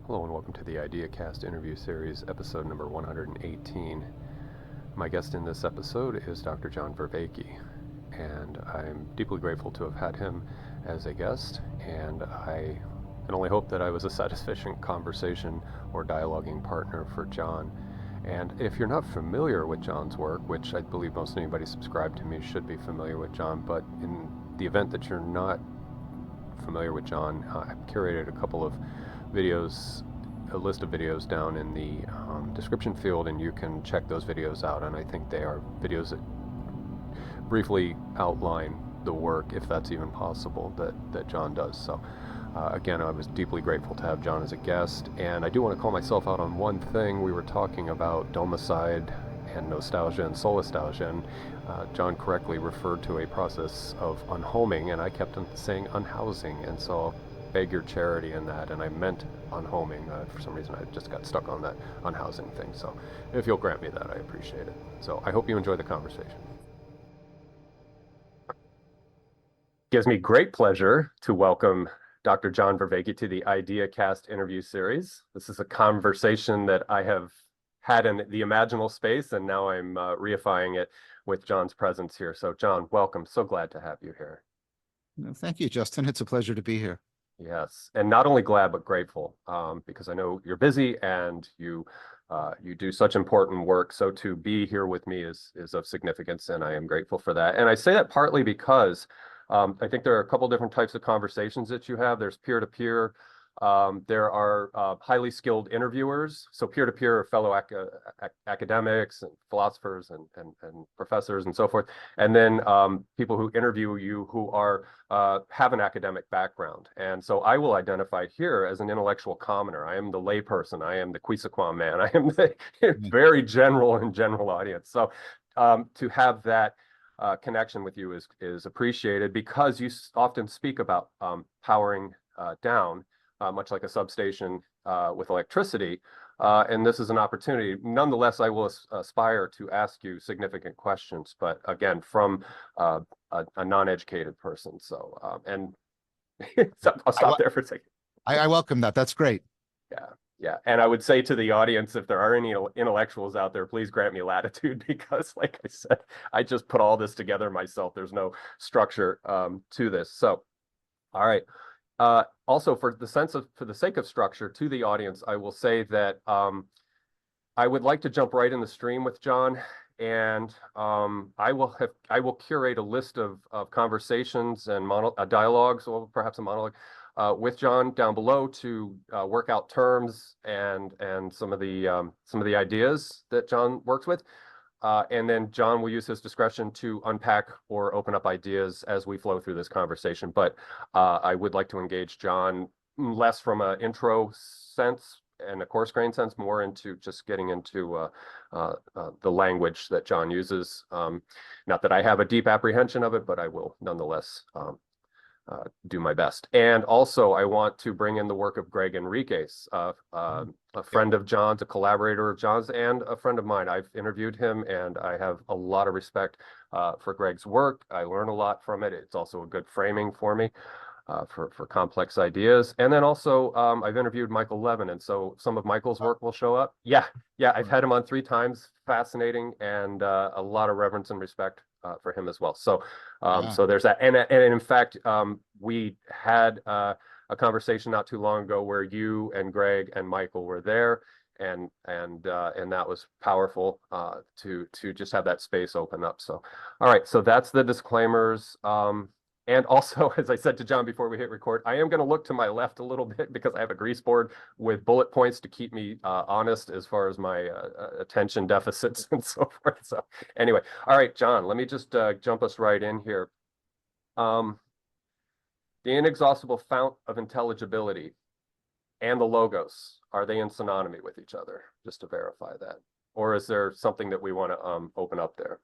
Hello and welcome to the IdeaCast interview series, episode number 118. My guest in this episode is Dr. John Vervaeke, and I'm deeply grateful to have had him as a guest, and I can only hope that I was a satisfying conversation or dialoguing partner for John. And if you're not familiar with John's work, which I believe most anybody subscribed to me should be familiar with John, but in the event that you're not familiar with John, I've curated a couple of videos, a list of videos down in the description field, and you can check those videos out. And I think they are videos that briefly outline the work, if that's even possible, that John does. So again, I was deeply grateful to have John as a guest, and I do want to call myself out on one thing. We were talking about Domicide and nostalgia and solastalgia, and John correctly referred to a process of unhoming, and I kept on saying unhousing, and so I'll beg your charity in that, and I meant unhoming. For some reason I just got stuck on that unhousing thing, so if you'll grant me that, I appreciate it. So I hope you enjoy the conversation. Gives me great pleasure to welcome Dr. John Vervaeke to the IdeaCast interview series. This is a conversation that I have had in the imaginal space, and now I'm reifying it with John's presence here. So John, welcome. So glad to have you here. Thank you, Justin. It's a pleasure to be here. Yes, and not only glad but grateful, because I know you're busy and you do such important work. So to be here with me is of significance, and I am grateful for that. And I say that partly because I think there are a couple different types of conversations that you have. There's peer-to-peer. There are highly skilled interviewers. So peer-to-peer are fellow academics and philosophers and professors and so forth. And then people who interview you who are have an academic background. And so I will identify here as an intellectual commoner. I am the layperson. I am the Quisequam man. I am the very general and general audience. So to have that connection with you is appreciated, because you often speak about powering down, much like a substation with electricity. And this is an opportunity. Nonetheless, I will aspire to ask you significant questions, but again, from a non-educated person. So, so I'll stop there for a second. I welcome that. That's great. Yeah. Yeah, and I would say to the audience, if there are any intellectuals out there, please grant me latitude, because like I said, I just put all this together myself. There's no structure to this. So, all right. Also, for the sake of structure to the audience, I will say that I would like to jump right in the stream with John, and I will curate a list of conversations and dialogues, or perhaps a monologue, with John down below to work out terms and some of the ideas that John works with. And then John will use his discretion to unpack or open up ideas as we flow through this conversation. But I would like to engage John less from an intro sense and a coarse grain sense, more into just getting into the language that John uses. Not that I have a deep apprehension of it, but I will nonetheless do my best. And also, I want to bring in the work of Gregg Henriques, a friend of John's, a collaborator of John's, and a friend of mine. I've interviewed him, and I have a lot of respect for Gregg's work. I learn a lot from it. It's also a good framing for me for complex ideas. And then also, I've interviewed Michael Levin, and so some of Michael's work will show up. Yeah, I've had him on 3 times. Fascinating, and a lot of reverence and respect for him as well. So, so there's that. And in fact, we had a conversation not too long ago where you and Gregg and Michael were there, and that was powerful to just have that space open up. So, all right. So that's the disclaimers. And also, as I said to John before we hit record, I am going to look to my left a little bit because I have a grease board with bullet points to keep me honest as far as my attention deficits and so forth. So anyway, all right, John, let me just jump us right in here. The inexhaustible fount of intelligibility and the logos, are they in synonymy with each other? Just to verify that. Or is there something that we want to open up there?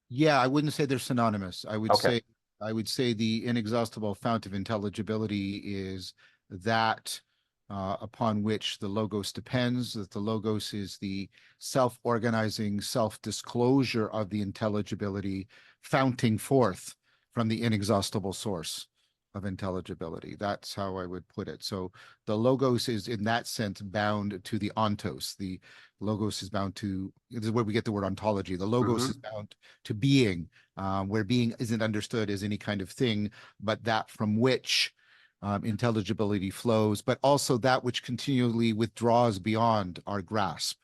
Yeah, I wouldn't say they're synonymous. I would say the inexhaustible fount of intelligibility is that upon which the logos depends, that the logos is the self-organizing, self-disclosure of the intelligibility founting forth from the inexhaustible source. of intelligibility. That's how I would put it. So the logos is in that sense bound to the ontos. The logos is bound to, this is where we get the word ontology. The logos is bound to being, where being isn't understood as any kind of thing, but that from which intelligibility flows, but also that which continually withdraws beyond our grasp.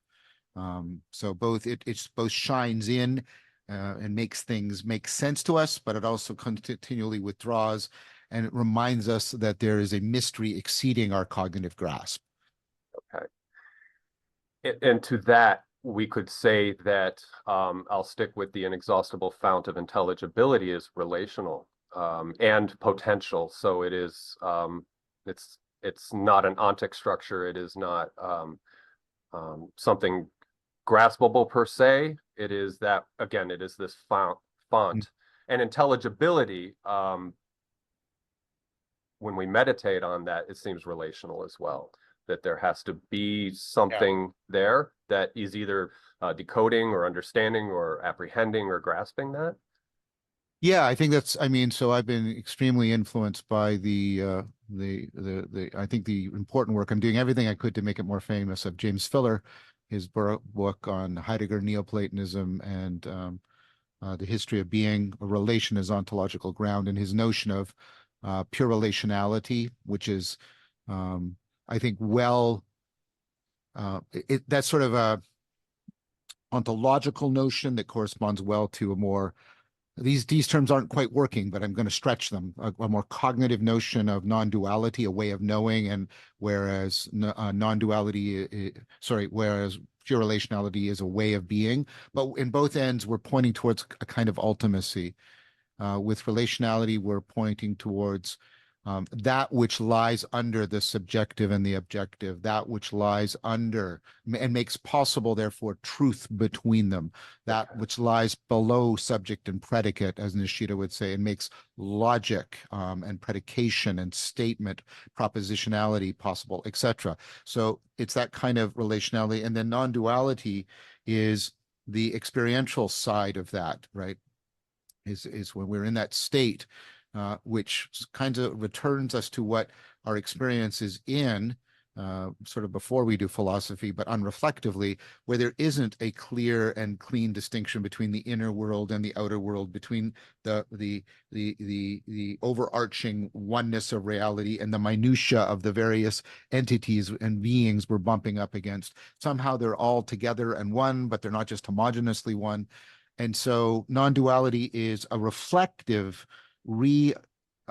So both it both shines in and makes things make sense to us, but it also continually withdraws, and it reminds us that there is a mystery exceeding our cognitive grasp. Okay. And to that, we could say that I'll stick with the inexhaustible fount of intelligibility is relational and potential. So it is it's not an ontic structure. It is not something graspable per se. It is that, again, it is this font and intelligibility. When we meditate on that, it seems relational as well, that there has to be something there that is either decoding or understanding or apprehending or grasping that. Yeah, I think that's, I mean, so I've been extremely influenced by I think the important work, I'm doing everything I could to make it more famous, of James Filler, his book on Heidegger Neoplatonism and the history of being, a relation as ontological ground, and his notion of pure relationality, which is, I think, that's sort of a ontological notion that corresponds well to a more, these terms aren't quite working, but I'm going to stretch them, a more cognitive notion of non-duality, a way of knowing, and whereas non-duality, whereas pure relationality is a way of being. But in both ends, we're pointing towards a kind of ultimacy. With relationality, we're pointing towards that which lies under the subjective and the objective, that which lies under and makes possible, therefore, truth between them, that which lies below subject and predicate, as Nishida would say, and makes logic and predication and statement, propositionality possible, etc. So it's that kind of relationality. And then non-duality is the experiential side of that, right? Is when we're in that state, which kind of returns us to what our experience is in, sort of before we do philosophy, but unreflectively, where there isn't a clear and clean distinction between the inner world and the outer world, between the overarching oneness of reality and the minutia of the various entities and beings we're bumping up against. Somehow they're all together and one, but they're not just homogeneously one. And so non-duality is a reflective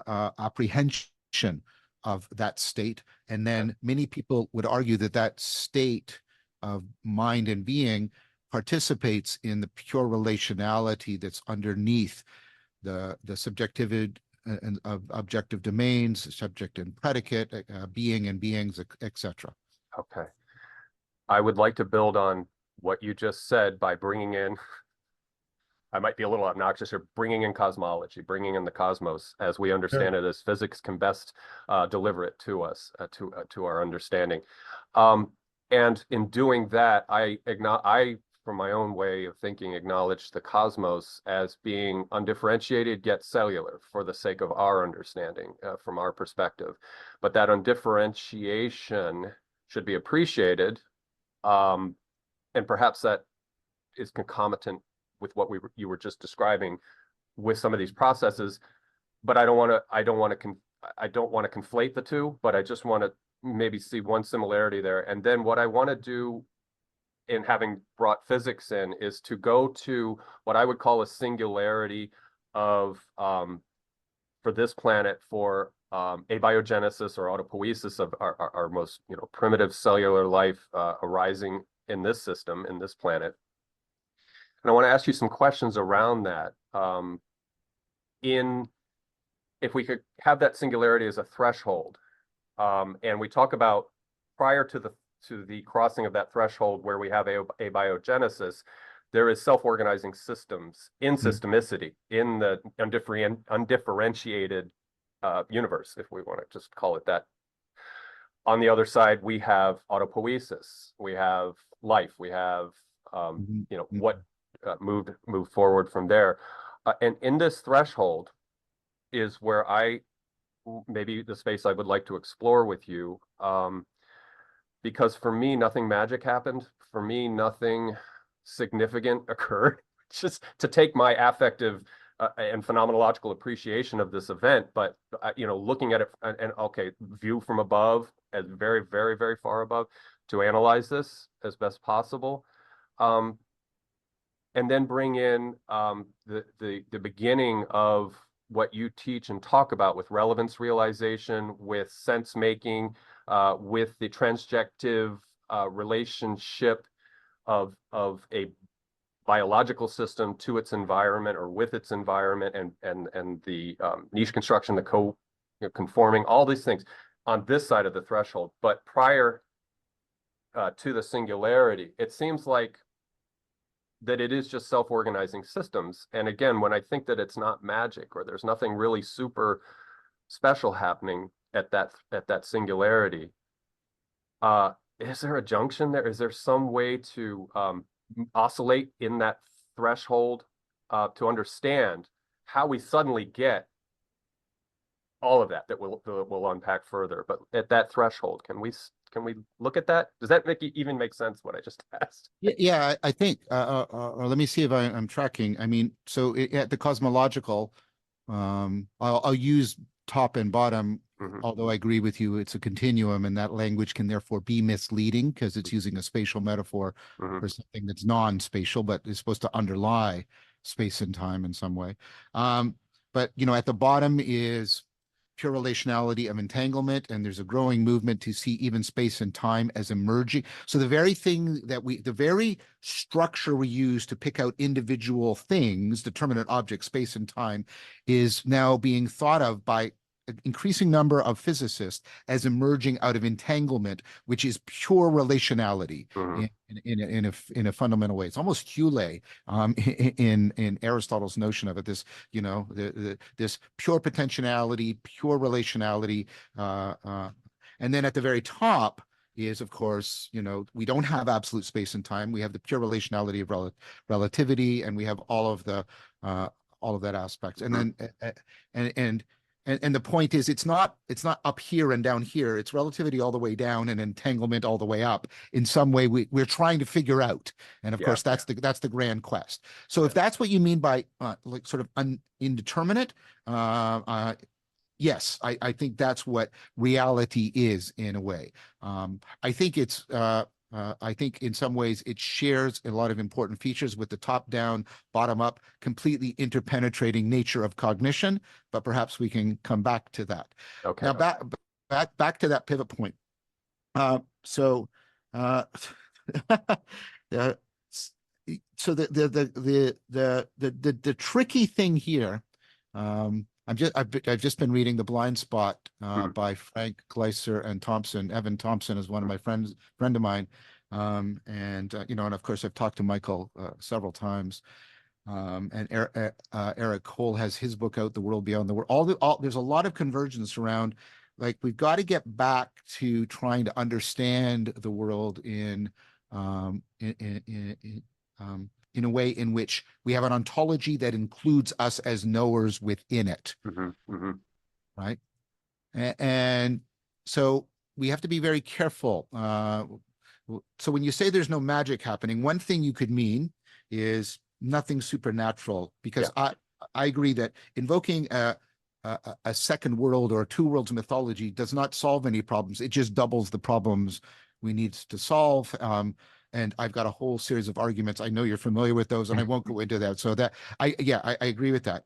apprehension of that state. And then many people would argue that that state of mind and being participates in the pure relationality that's underneath the subjectivity of objective domains, subject and predicate, being and beings, etc. Okay. I would like to build on what you just said by bringing in, I might be a little obnoxious here, bringing in cosmology, bringing in the cosmos as we understand it, as physics can best deliver it to us, to our understanding. And in doing that, I, from my own way of thinking, acknowledge the cosmos as being undifferentiated yet cellular for the sake of our understanding, from our perspective. But that undifferentiation should be appreciated, and perhaps that is concomitant with what you were just describing with some of these processes, but I don't want to conflate the two, but I just want to maybe see one similarity there. And then what I want to do in having brought physics in is to go to what I would call a singularity of, for this planet, for abiogenesis or autopoiesis of our most primitive cellular life arising in this system, in this planet. And I want to ask you some questions around that. If we could have that singularity as a threshold, and we talk about prior to the crossing of that threshold where we have abiogenesis, there is self-organizing systems in systemicity, in the undifferentiated universe, if we want to just call it that. On the other side, we have autopoiesis, we have life, we have what moved forward from there. And in this threshold is where I maybe the space I would like to explore with you. Because for me, nothing magic happened. For me, nothing significant occurred. Just to take my affective and phenomenological appreciation of this event, but looking at it and okay, view from above, as very, very, very far above, to analyze this as best possible, and then bring in the beginning of what you teach and talk about with relevance realization, with sense making, with the transjective relationship of a biological system to its environment or with its environment, and the niche construction, the conforming, all these things on this side of the threshold. But prior to the singularity, it seems like that it is just self-organizing systems. And again, when I think that it's not magic or there's nothing really super special happening at that singularity, is there a junction there? Is there some way to oscillate in that threshold to understand how we suddenly get all of that we'll unpack further? But at that threshold, can we look at that? Does that even make sense, what I just asked? Yeah, I think, let me see if I'm tracking. I mean, so at the cosmological, I'll use top and bottom, although I agree with you, it's a continuum, and that language can therefore be misleading because it's using a spatial metaphor for something that's non-spatial, but is supposed to underlie space and time in some way. But, at the bottom is pure relationality of entanglement, and there's a growing movement to see even space and time as emerging. So the very thing the very structure we use to pick out individual things, determinate objects, space and time, is now being thought of by an increasing number of physicists as emerging out of entanglement, which is pure relationality in a fundamental way. It's almost Hule in Aristotle's notion of it. This this pure potentiality, pure relationality, and then at the very top is, of course, we don't have absolute space and time. We have the pure relationality of relativity, and we have all of that aspects. And then and the point is, it's not up here and down here. It's relativity all the way down and entanglement all the way up. In some way, we're trying to figure out, and of course, that's the grand quest. So if that's what you mean by like sort of indeterminate, yes, I think that's what reality is in a way. I think it's. I think in some ways it shares a lot of important features with the top-down, bottom-up, completely interpenetrating nature of cognition, but perhaps we can come back to that. Okay. Now back to that pivot point. So the tricky thing here, I've just been reading The Blind Spot by Frank Gleiser and Thompson. Evan Thompson is one of my friend of mine, and of course I've talked to Michael several times, and Eric Cole has his book out, The World Beyond the World. There's a lot of convergence around, like, we've got to get back to trying to understand the world in a way in which we have an ontology that includes us as knowers within it. Right? And so we have to be very careful. So when you say there's no magic happening, one thing you could mean is nothing supernatural, because I agree that invoking a second world or a two worlds mythology does not solve any problems. It just doubles the problems we need to solve. And I've got a whole series of arguments. I know you're familiar with those, and I won't go into that. So that I agree with that.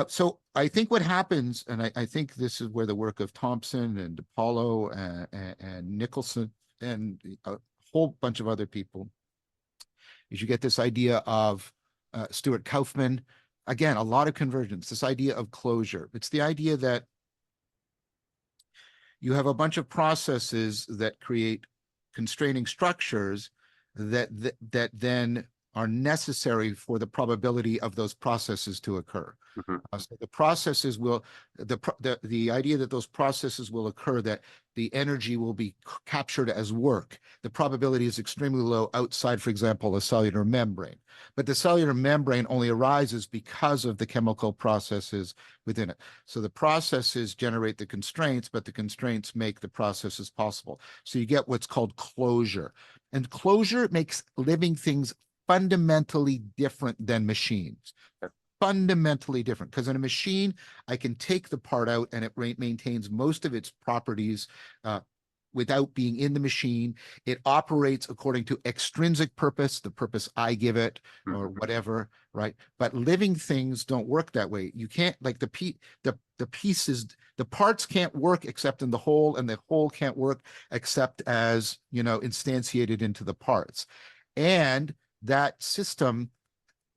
So I think what happens, and I think this is where the work of Thompson and Apollo and Nicholson and a whole bunch of other people, is you get this idea of Stuart Kaufman. Again, a lot of convergence, this idea of closure. It's the idea that you have a bunch of processes that create constraining structures that then are necessary for the probability of those processes to occur. So the processes will, the idea that those processes will occur, that the energy will be captured as work, the probability is extremely low outside, for example, a cellular membrane. But the cellular membrane only arises because of the chemical processes within it. So the processes generate the constraints, but the constraints make the processes possible. So you get what's called closure. And closure makes living things fundamentally different than machines. Fundamentally different, because in a machine, I can take the part out and it maintains most of its properties without being in the machine. It operates according to extrinsic purpose, the purpose I give it, or whatever, right? But living things don't work that way. You can't, like the pieces, the parts can't work except in the whole, and the whole can't work except as, you know, instantiated into the parts. And that system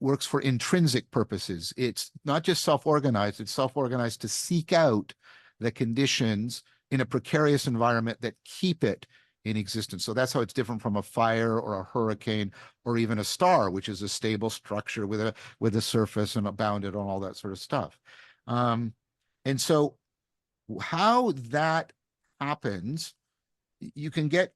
works for intrinsic purposes. It's not just self-organized, it's self-organized to seek out the conditions in a precarious environment that keep it in existence. So that's how it's different from a fire or a hurricane or even a star, which is a stable structure with a surface and a bounded and all that sort of stuff. And so how that happens, there's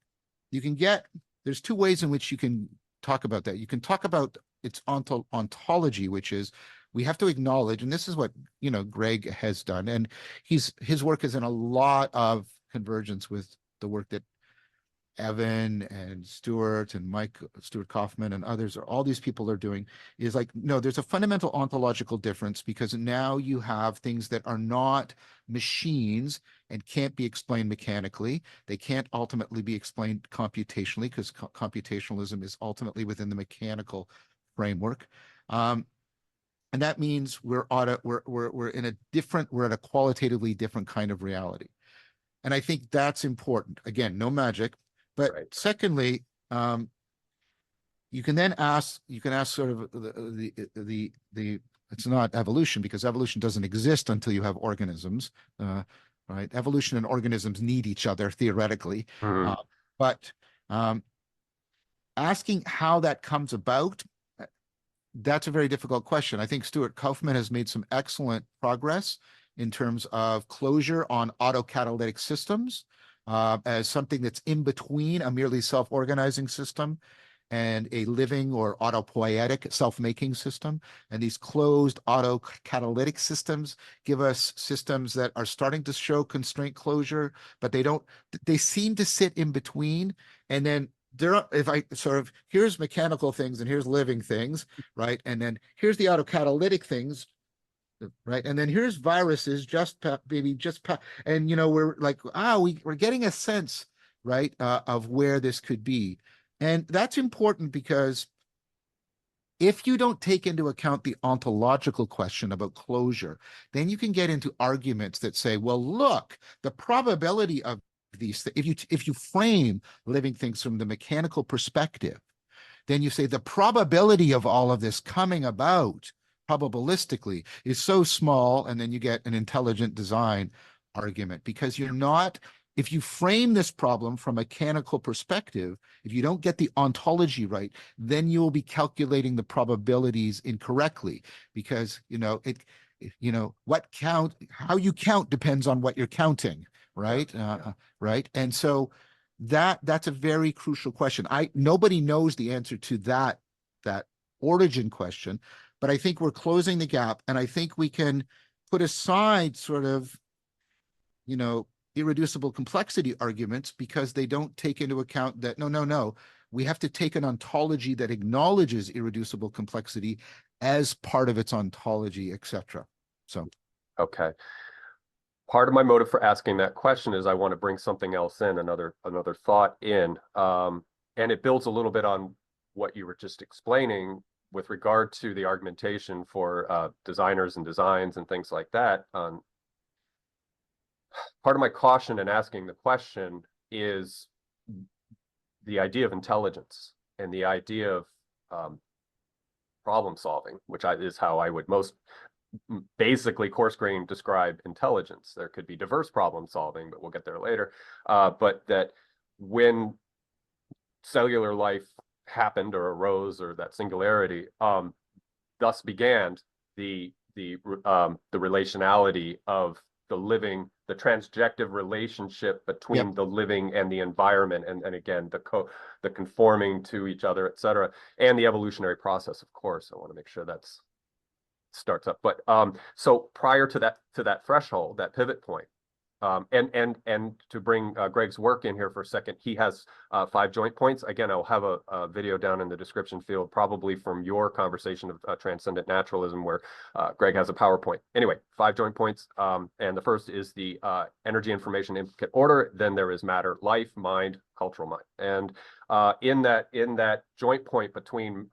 two ways in which you can talk about that. You can talk about its ontology, which is we have to acknowledge, and this is what, you know, Gregg has done, and his work is in a lot of convergence with the work that Evan and Stuart and Stuart Kaufman and others, or all these people are doing, is like, no, there's a fundamental ontological difference, because now you have things that are not machines and can't be explained mechanically. They can't ultimately be explained computationally, because computationalism is ultimately within the mechanical framework. And that means we're in a different, we're at a qualitatively different kind of reality. And I think that's important. Again, no magic. But secondly, you can ask sort of it's not evolution, because evolution doesn't exist until you have organisms, right? Evolution and organisms need each other theoretically. But asking how that comes about, that's a very difficult question. I think Stuart Kaufman has made some excellent progress in terms of closure on autocatalytic systems as something that's in between a merely self-organizing system and a living or autopoietic self-making system. And these closed autocatalytic systems give us systems that are starting to show constraint closure, but they seem to sit in between. And then if I sort of, here's mechanical things and here's living things, right? And then here's the autocatalytic things, right? And then here's viruses, and, you know, we're like, we're getting a sense, right, of where this could be. And that's important, because if you don't take into account the ontological question about closure, then you can get into arguments that say, well, look, the probability of these, if you frame living things from the mechanical perspective, then you say the probability of all of this coming about probabilistically is so small, and then you get an intelligent design argument, because if you frame this problem from a mechanical perspective, if you don't get the ontology right, then you will be calculating the probabilities incorrectly, because, you know, how you count depends on what you're counting, right? Right. And so that's a very crucial question. Nobody knows the answer to that origin question, but I think we're closing the gap, and I think we can put aside sort of, you know, irreducible complexity arguments, because they don't take into account that no, we have to take an ontology that acknowledges irreducible complexity as part of its ontology, etc. So, okay. Part of my motive for asking that question is I want to bring something else in, another thought in, and it builds a little bit on what you were just explaining with regard to the argumentation for designers and designs and things like that. Part of my caution in asking the question is the idea of intelligence and the idea of problem solving, which is how I would most basically coarse grain describe intelligence. There could be diverse problem solving, but we'll get there later. But that when cellular life happened or arose, or that singularity, thus began the relationality of the living, the transjective relationship between the living and the environment, and again the conforming to each other, et cetera, and the evolutionary process, of course. I want to make sure that's starts up. But so prior to that threshold, that pivot point, and to bring Gregg's work in here for a second, he has 5 joint points. Again, I'll have a video down in the description field, probably from your conversation of transcendent naturalism, where Gregg has a PowerPoint. Anyway, 5 joint points. And the first is the energy, information, implicate order. Then there is matter, life, mind, cultural mind. And in that joint point between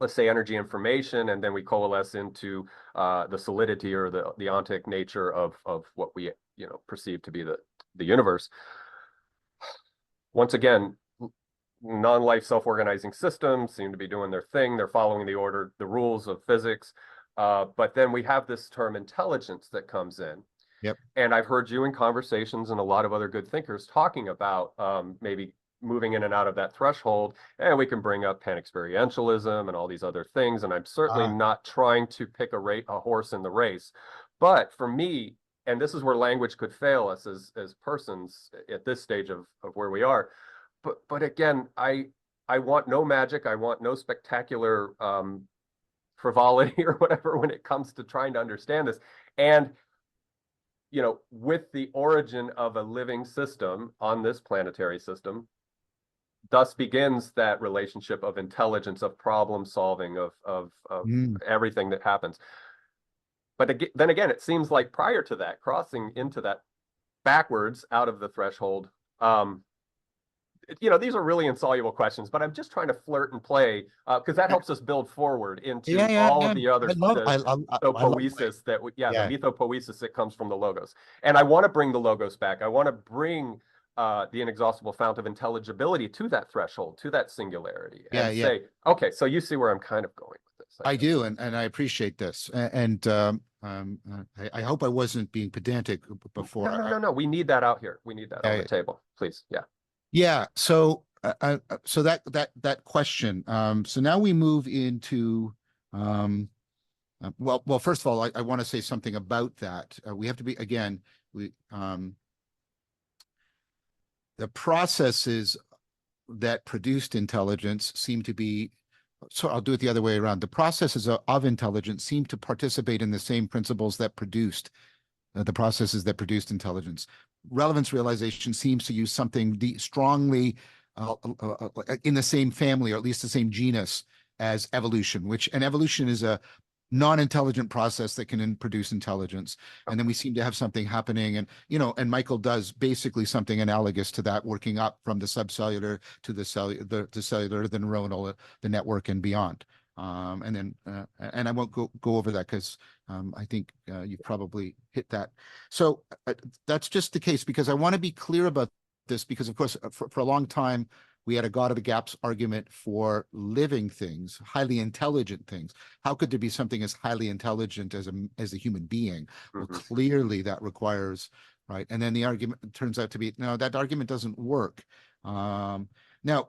let's say energy, information, and then we coalesce into the solidity or the ontic nature of what we perceive to be the universe. Once again, non-life self-organizing systems seem to be doing their thing. They're following the order, the rules of physics. But then we have this term intelligence that comes in. Yep. And I've heard you in conversations and a lot of other good thinkers talking about maybe moving in and out of that threshold, and we can bring up pan-experientialism and all these other things. And I'm certainly not trying to pick a horse in the race. But for me, and this is where language could fail us as persons at this stage of where we are. But again, I want no magic. I want no spectacular frivolity or whatever when it comes to trying to understand this. And with the origin of a living system on this planetary system, thus begins that relationship of intelligence, of problem solving, of everything that happens. But then again, it seems like prior to that, crossing into that backwards out of the threshold, these are really insoluble questions, but I'm just trying to flirt and play because that helps us build forward into all of the other the mythopoesis that comes from the logos. And I want to bring the logos back. I want to bring the inexhaustible fount of intelligibility to that threshold, to that singularity, and say, okay, so you see where I'm kind of going with this. I do, and I appreciate this, and I hope I wasn't being pedantic before. No. We need that out here. We need that on the table, please. Yeah. So, so that question. So now we move into. Well, first of all, I want to say something about that. We have to be the processes that produced intelligence seem to be, so I'll do it the other way around. The processes of intelligence seem to participate in the same principles that produced the processes that produced intelligence. Relevance realization seems to use something strongly in the same family, or at least the same genus as evolution, and evolution is a non-intelligent process that can produce intelligence. And then we seem to have something happening, and Michael does basically something analogous to that, working up from the subcellular to the cellular, the neuronal, the network, and beyond. And I won't go over that because I think you've probably hit that. So that's just the case, because I want to be clear about this, because of course for a long time we had a God of the gaps argument for living things, highly intelligent things. How could there be something as highly intelligent as a human being? Well, clearly that requires, right? And then the argument turns out to be, no, that argument doesn't work. Now,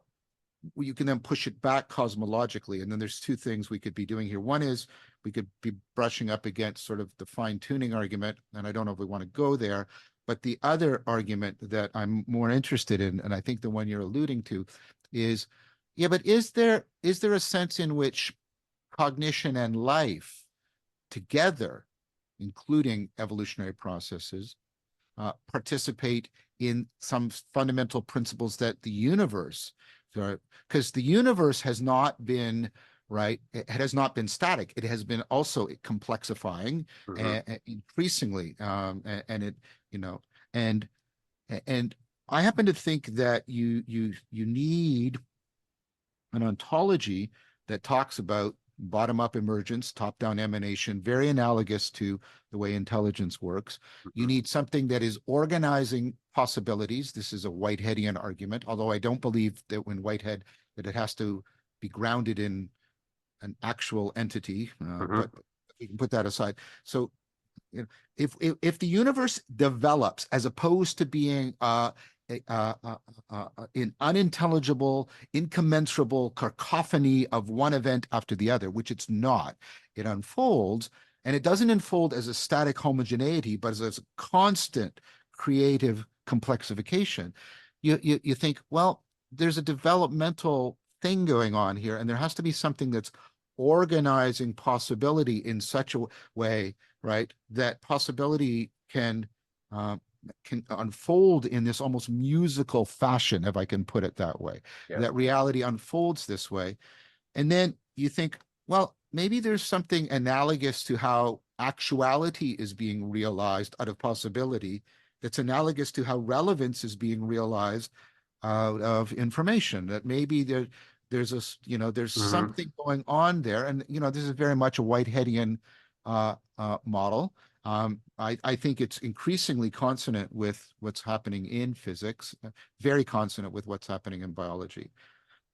you can then push it back cosmologically. And then there's 2 things we could be doing here. One is we could be brushing up against sort of the fine-tuning argument, and I don't know if we want to go there. But the other argument that I'm more interested in, and I think the one you're alluding to, is, but is there a sense in which cognition and life together, including evolutionary processes, participate in some fundamental principles that the universe, because the universe has not been, right, it has not been static. It has been also complexifying increasingly, and it, and I happen to think that you need an ontology that talks about bottom-up emergence, top-down emanation, very analogous to the way intelligence works. You need something that is organizing possibilities. This is a Whiteheadian argument, although I don't believe that when Whitehead, that it has to be grounded in an actual entity, but we can put that aside. So, if the universe develops as opposed to being in unintelligible, incommensurable cacophony of one event after the other, which it's not. It unfolds, and it doesn't unfold as a static homogeneity, but as a constant creative complexification. You think, well, there's a developmental thing going on here, and there has to be something that's organizing possibility in such a way, right, that possibility can unfold in this almost musical fashion, if I can put it that way, that reality unfolds this way. And then you think, well, maybe there's something analogous to how actuality is being realized out of possibility, that's analogous to how relevance is being realized out of information, that maybe there's a, there's something going on there. And, this is very much a Whiteheadian model. I think it's increasingly consonant with what's happening in physics, very consonant with what's happening in biology.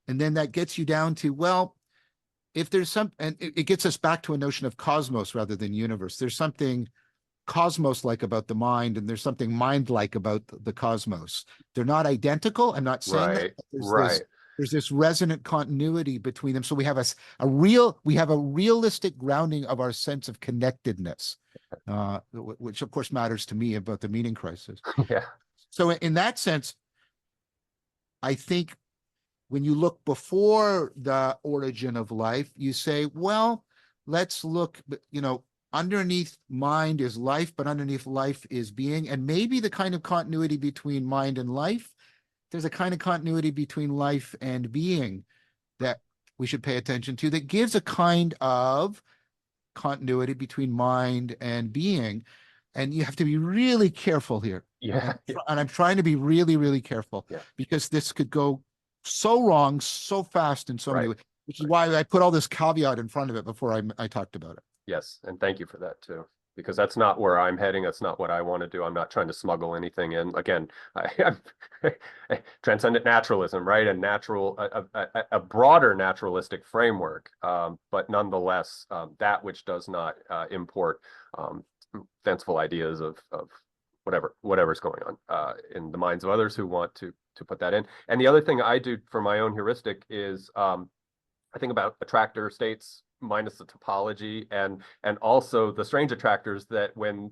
And then that gets you down to, well, if there's and it gets us back to a notion of cosmos rather than universe. There's something cosmos-like about the mind, and there's something mind-like about the cosmos. They're not identical. I'm not saying that. There's this resonant continuity between them. So we have a realistic grounding of our sense of connectedness, which of course matters to me about the meaning crisis. Yeah. So in that sense, I think when you look before the origin of life, you say, well, let's look, underneath mind is life, but underneath life is being. And maybe the kind of continuity between mind and life, there's a kind of continuity between life and being that we should pay attention to, that gives a kind of continuity between mind and being. And you have to be really careful here. Yeah. And I'm trying to be really, really careful, because this could go so wrong so fast in so many ways, which is why I put all this caveat in front of it before I talked about it. Yes, and thank you for that too, because that's not where I'm heading. That's not what I want to do. I'm not trying to smuggle anything in. Again, I'm transcendent naturalism, right? A broader naturalistic framework, but nonetheless, that which does not import fanciful ideas of whatever's going on in the minds of others who want to put that in. And the other thing I do for my own heuristic is I think about attractor states minus the topology, and also the strange attractors that when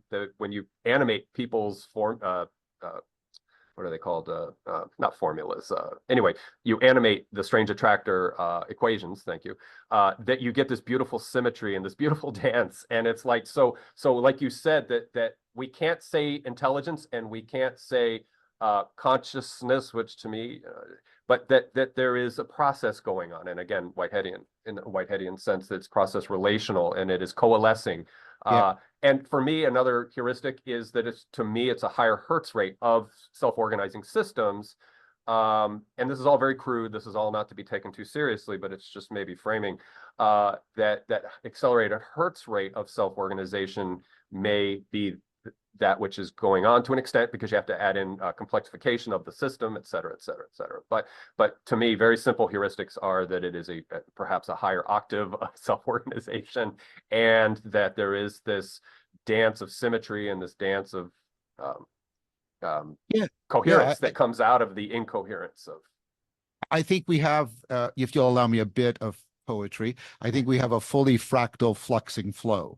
you animate people's form, what are they called? Not formulas. Anyway, you animate the strange attractor equations. Thank you. That you get this beautiful symmetry and this beautiful dance, and it's like so like you said that we can't say intelligence and we can't say consciousness, which to me, but that there is a process going on, and again, Whiteheadian, in a Whiteheadian sense, that's process relational and it is coalescing. And for me, another heuristic is that to me, it's a higher Hertz rate of self-organizing systems. And this is all very crude. This is all not to be taken too seriously, but it's just maybe framing that accelerated Hertz rate of self-organization may be that which is going on to an extent, because you have to add in complexification of the system, et cetera, et cetera, et cetera. But to me, very simple heuristics are that it is perhaps a higher octave of self-organization, and that there is this dance of symmetry and this dance of coherence that comes out of the incoherence of. I think we have, if you'll allow me a bit of poetry, I think we have a fully fractal fluxing flow.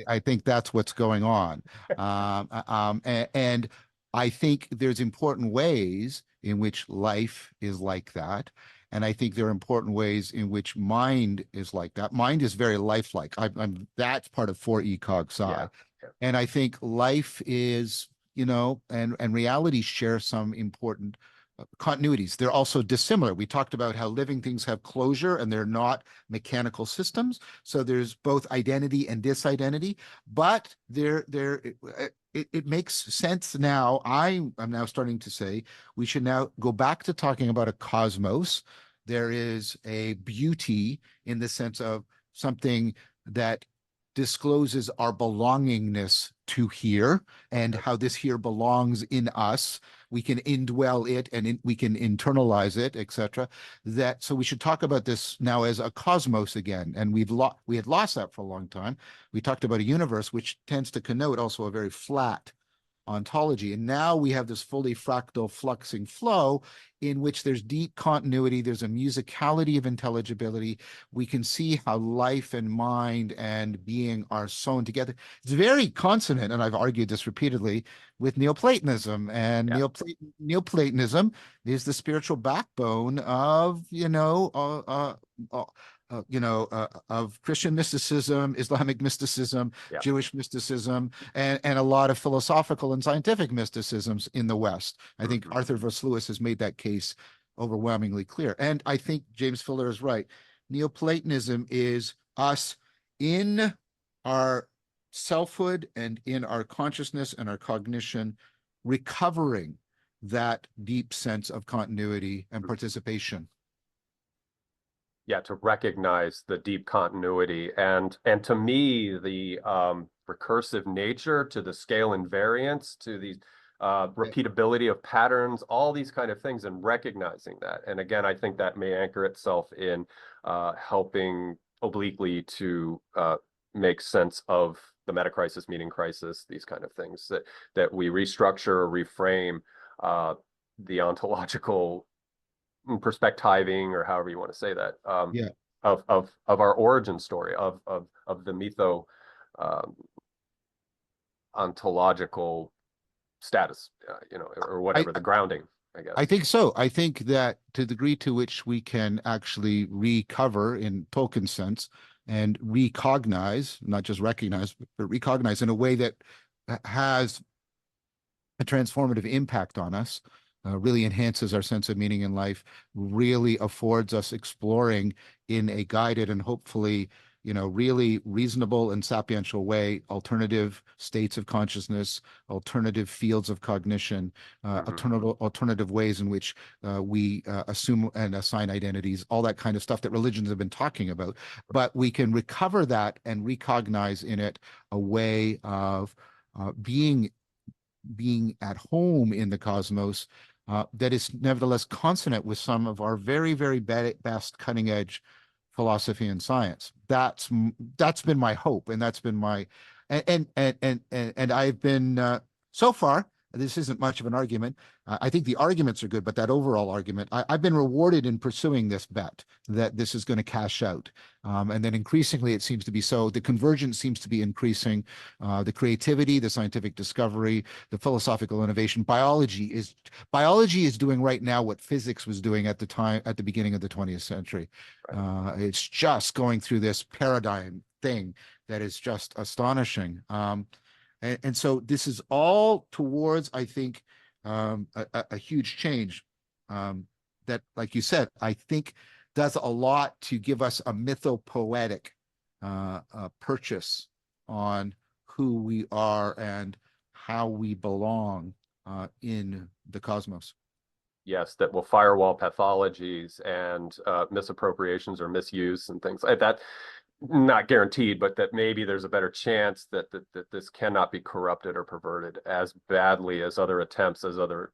I think that's what's going on. And I think there's important ways in which life is like that. And I think there are important ways in which mind is like that. Mind is very lifelike. That's part of 4E cog psi. And I think life is, and reality share some important continuities. They're also dissimilar. We talked about how living things have closure and they're not mechanical systems. So there's both identity and disidentity, but it makes sense now. I'm now starting to say we should now go back to talking about a cosmos. There is a beauty in the sense of something that discloses our belongingness to here, and how this here belongs in us. We can indwell it and we can internalize it, etc. So we should talk about this now as a cosmos again. And we had lost that for a long time. We talked about a universe, which tends to connote also a very flat ontology. And now we have this fully fractal fluxing flow in which there's deep continuity, there's a musicality of intelligibility. We can see how life and mind and being are sewn together. It's very consonant, and I've argued this repeatedly, with Neoplatonism. And Yeah. Neoplatonism is the spiritual backbone of, of Christian mysticism, Islamic mysticism, Yeah. Jewish mysticism, and a lot of philosophical and scientific mysticisms in the West. I think Arthur Voss Lewis has made that case overwhelmingly clear. And I think James Fuller is right. Neoplatonism is us in our selfhood and in our consciousness and our cognition, recovering that deep sense of continuity and participation. Yeah, to recognize the deep continuity, and to me, the recursive nature, to the scale invariance, to the repeatability of patterns, all these kind of things, and recognizing that. And again, I think that may anchor itself in helping obliquely to make sense of the meta crisis, meaning crisis, these kind of things, that we restructure or reframe the ontological perspectiving, or however you want to say that, of our origin story, of the mytho ontological status, or whatever, the grounding, I guess. I think so. I think that to the degree to which we can actually recover in Tolkien's sense and recognize, not just recognize, but recognize in a way that has a transformative impact on us, really enhances our sense of meaning in life, really affords us exploring in a guided and hopefully, really reasonable and sapiential way, alternative states of consciousness, alternative fields of cognition, alternative ways in which we assume and assign identities, all that kind of stuff that religions have been talking about. But we can recover that and recognize in it a way of being at home in the cosmos that is nevertheless consonant with some of our very, very best cutting edge philosophy and science. That's been my hope, and that's been my and I've been so far. This isn't much of an argument. I think the arguments are good, but that overall argument, I've been rewarded in pursuing this bet that this is going to cash out. And then increasingly, it seems to be so. The convergence seems to be increasing. The creativity, the scientific discovery, the philosophical innovation. Biology is doing right now what physics was doing at the beginning of the 20th century. Right. It's just going through this paradigm thing that is just astonishing. And so this is all towards, I think, a huge change that, like you said, I think does a lot to give us a mythopoetic purchase on who we are and how we belong in the cosmos. Yes, that will firewall pathologies and misappropriations or misuse and things like that. Not guaranteed, but that maybe there's a better chance that this cannot be corrupted or perverted as badly as other attempts, as other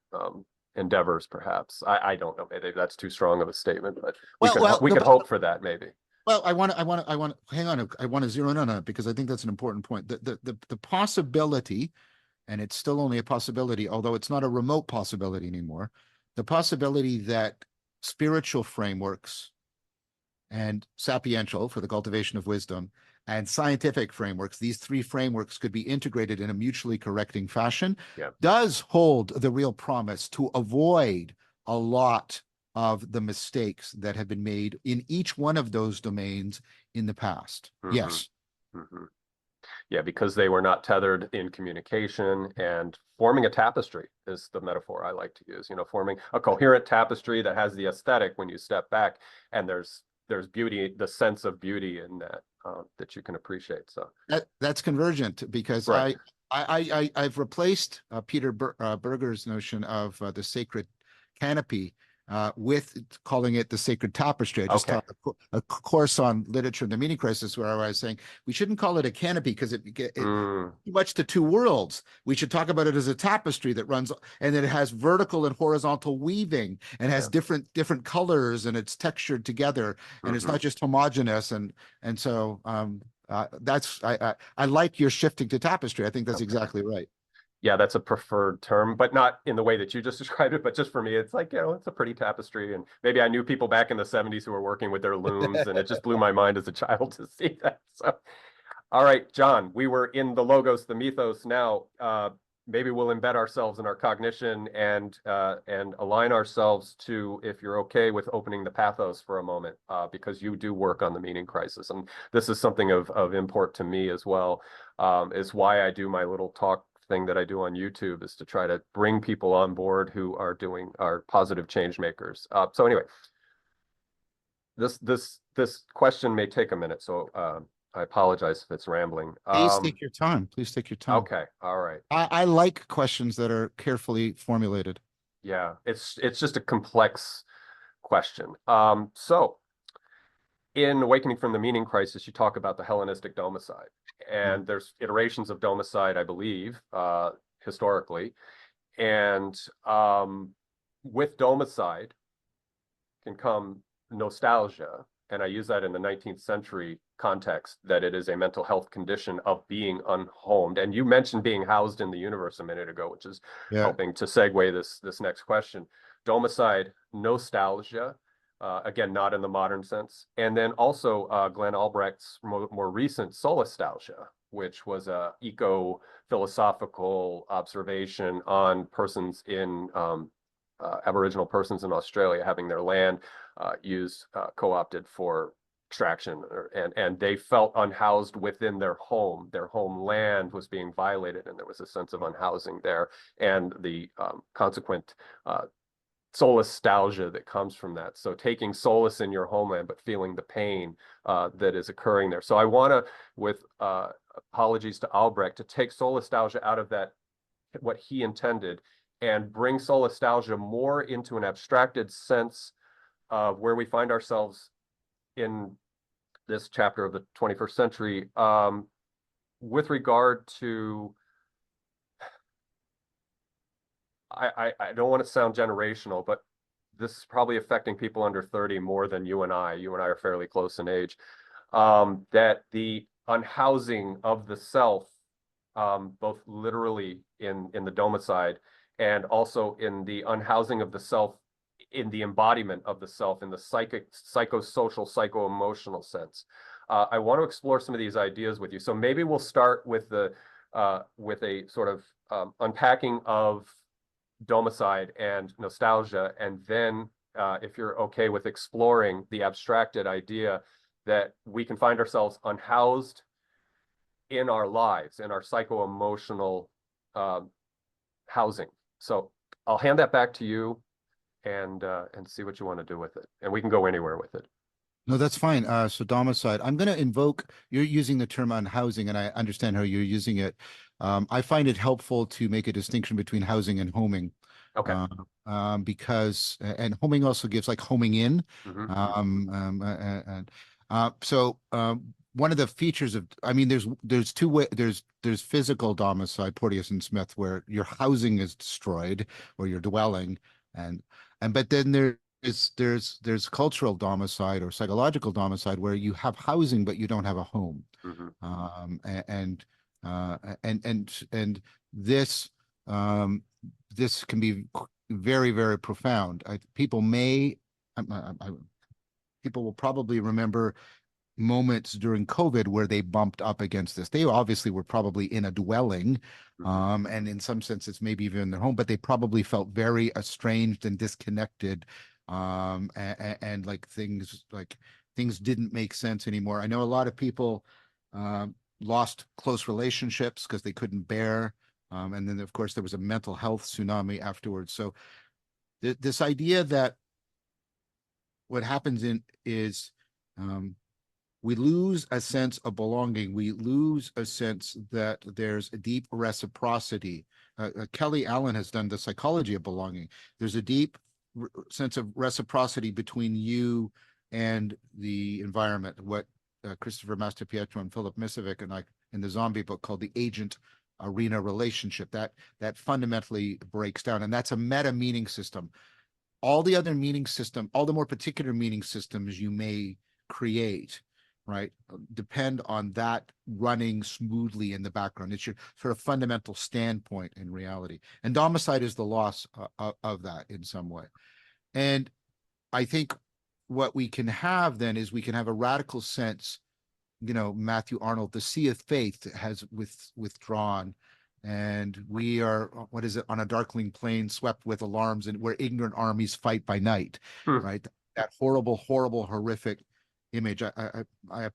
endeavors, perhaps. I don't know. Maybe that's too strong of a statement, but we could hope for that, maybe. Well, I want to hang on. I want to zero in on it because I think that's an important point. The possibility, and it's still only a possibility, although it's not a remote possibility anymore. The possibility that spiritual frameworks and sapiential, for the cultivation of wisdom, and scientific frameworks, these three frameworks could be integrated in a mutually correcting fashion, does hold the real promise to avoid a lot of the mistakes that have been made in each one of those domains in the past. Yes. Yeah, because they were not tethered in communication, and forming a tapestry is the metaphor I like to use, forming a coherent tapestry that has the aesthetic when you step back, and there's beauty, the sense of beauty in that that you can appreciate. So that's convergent, because right. I've replaced Peter Berger's notion of the sacred canopy with calling it the sacred tapestry. I just taught a course on literature and the meaning crisis where I was saying we shouldn't call it a canopy because it too much to two worlds. We should talk about it as a tapestry that runs, and then it has vertical and horizontal weaving and has different colors, and it's textured together, and it's not just homogeneous. And so that's I like your shifting to tapestry. I think that's exactly right. Yeah, that's a preferred term, but not in the way that you just described it. But just for me, it's like, it's a pretty tapestry. And maybe I knew people back in the 70s who were working with their looms, and it just blew my mind as a child to see that. So, all right, John, we were in the logos, the mythos. Now, maybe we'll embed ourselves in our cognition and align ourselves to, if you're okay with opening the pathos for a moment, because you do work on the meaning crisis, and this is something of import to me as well. Is why I do my little talk thing that I do on YouTube, is to try to bring people on board who are positive change makers. So anyway, this question may take a minute, so I apologize if it's rambling. Please take your time. Please take your time. Okay, all right. I like questions that are carefully formulated. Yeah, it's just a complex question. So in Awakening from the Meaning Crisis, you talk about the Hellenistic Domicide, and there's iterations of Domicide, I believe, historically. And with Domicide can come nostalgia, and I use that in the 19th century context, that it is a mental health condition of being unhomed. And you mentioned being housed in the universe a minute ago, which is helping to segue this next question. Domicide, nostalgia, again, not in the modern sense. And then also Glenn Albrecht's more recent solastalgia, which was a eco-philosophical observation on persons in Aboriginal persons in Australia having their land used, co-opted for extraction, and they felt unhoused within their home. Their homeland was being violated, and there was a sense of unhousing there, and the consequent solastalgia that comes from that. So taking solace in your homeland, but feeling the pain that is occurring there. So I want to, with apologies to Albrecht, to take solastalgia out of that, what he intended, and bring solastalgia more into an abstracted sense of where we find ourselves in this chapter of the 21st century, with regard to, I don't want to sound generational, but this is probably affecting people under 30 more than you and I. You and I are fairly close in age. That the unhousing of the self, both literally in the domicide, and also in the unhousing of the self, in the embodiment of the self, in the psychosocial, psycho-emotional sense. I want to explore some of these ideas with you. So maybe we'll start with with a sort of unpacking of domicide and nostalgia, and then if you're okay with exploring the abstracted idea that we can find ourselves unhoused in our lives, in our psycho-emotional housing. So I'll hand that back to you and see what you want to do with it. And we can go anywhere with it. No, that's fine. So domicide, I'm going to invoke, you're using the term unhousing, and I understand how you're using it. I find it helpful to make a distinction between housing and homing. Okay. Because, and homing also gives like homing in. So one of the features of, I mean, there's two ways, there's physical domicide, Porteous and Smith, where your housing is destroyed or your dwelling, but then there's cultural domicide or psychological domicide, where you have housing but you don't have a home. And this this can be very, very profound. People will probably remember moments during COVID where they bumped up against this. They obviously were probably in a dwelling, and in some sense it's maybe even in their home, but they probably felt very estranged and disconnected, and like things didn't make sense anymore. I know a lot of people lost close relationships because they couldn't bear, and then of course there was a mental health tsunami afterwards. So this idea that what happens is we lose a sense of belonging. We lose a sense that there's a deep reciprocity. Kelly Allen has done the psychology of belonging. There's a deep sense of reciprocity between you and the environment, what Christopher Mastapietro and Philip Misovic and like in the zombie book called the agent arena relationship, that fundamentally breaks down. And that's a meta meaning system. All the other meaning system, all the more particular meaning systems you may create, right, depend on that running smoothly in the background. It's your sort of fundamental standpoint in reality. And Domicide is the loss of that in some way. And I think what we can have then is we can have a radical sense, Matthew Arnold, the sea of faith has withdrawn, and we are, what is it, on a darkling plain swept with alarms, and where ignorant armies fight by night, Hmm. right? That horrible, horrible, horrific image.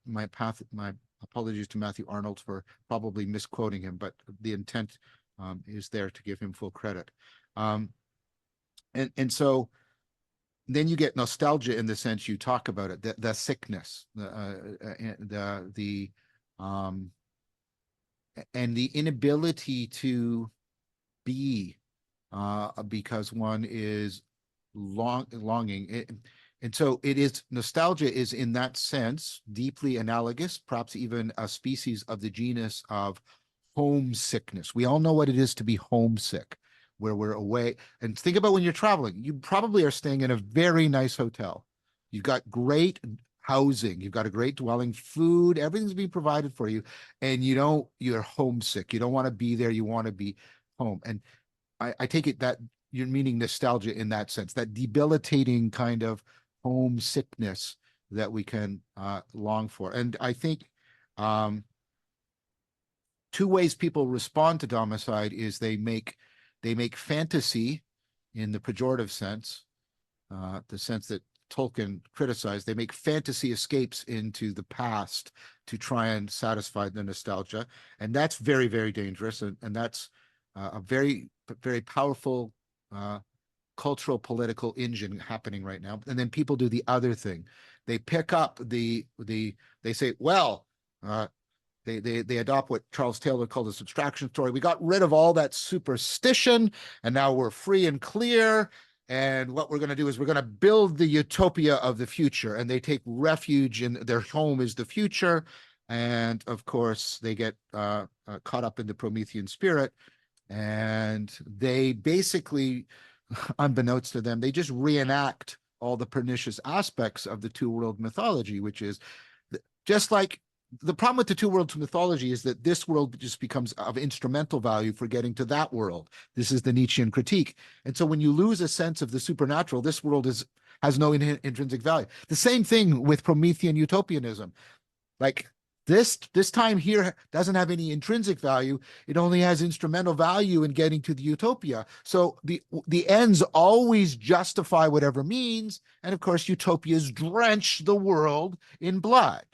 My apologies to Matthew Arnold for probably misquoting him, but the intent is there to give him full credit. And so then you get nostalgia in the sense you talk about it, the sickness, and the inability to be, because one is longing. And so it is, nostalgia is in that sense deeply analogous, perhaps even a species of the genus of homesickness. We all know what it is to be homesick, where we're away. And think about when you're traveling, you probably are staying in a very nice hotel. You've got great housing, you've got a great dwelling, food, everything's being provided for you, and you're homesick. You don't want to be there, you want to be home. And I take it that you're meaning nostalgia in that sense, that debilitating kind of homesickness that we can long for. And I think two ways people respond to Domicide is they make fantasy, in the pejorative sense, the sense that Tolkien criticized, they make fantasy escapes into the past to try and satisfy the nostalgia. And that's very, very dangerous. And that's a very, very powerful cultural political engine happening right now. And then people do the other thing. They pick up they say, well, they adopt what Charles Taylor called a subtraction story. We got rid of all that superstition, and now we're free and clear. And what we're going to do is we're going to build the utopia of the future. And they take refuge in their home is the future. And of course, they get caught up in the Promethean spirit. And they basically, unbeknownst to them, they just reenact all the pernicious aspects of the two-world mythology, which is just like the problem with the two worlds mythology is that this world just becomes of instrumental value for getting to that world. This is the Nietzschean critique. And so when you lose a sense of the supernatural, this world has no intrinsic value. The same thing with Promethean utopianism. Like this time here doesn't have any intrinsic value. It only has instrumental value in getting to the utopia. So the ends always justify whatever means. And of course, utopias drench the world in blood,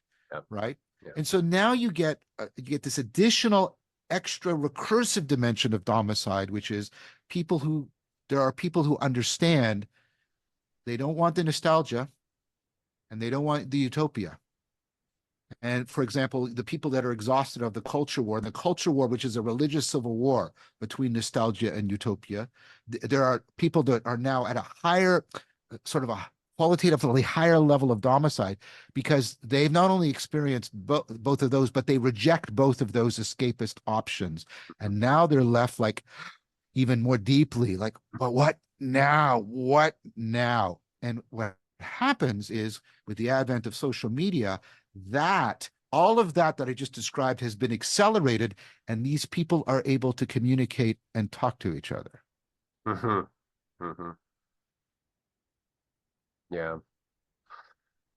right? Yeah. And so now you get this additional extra recursive dimension of Domicide, which is there are people who understand they don't want the nostalgia and they don't want the utopia. And for example, the people that are exhausted of the culture war, which is a religious civil war between nostalgia and utopia, there are people that are now at a higher, sort of a qualitatively higher level of Domicide, because they've not only experienced both of those, but they reject both of those escapist options. And now they're left like even more deeply like, but what now? What now? And what happens is, with the advent of social media, that all of that I just described has been accelerated, and these people are able to communicate and talk to each other. Mm-hmm. Mm-hmm. Yeah.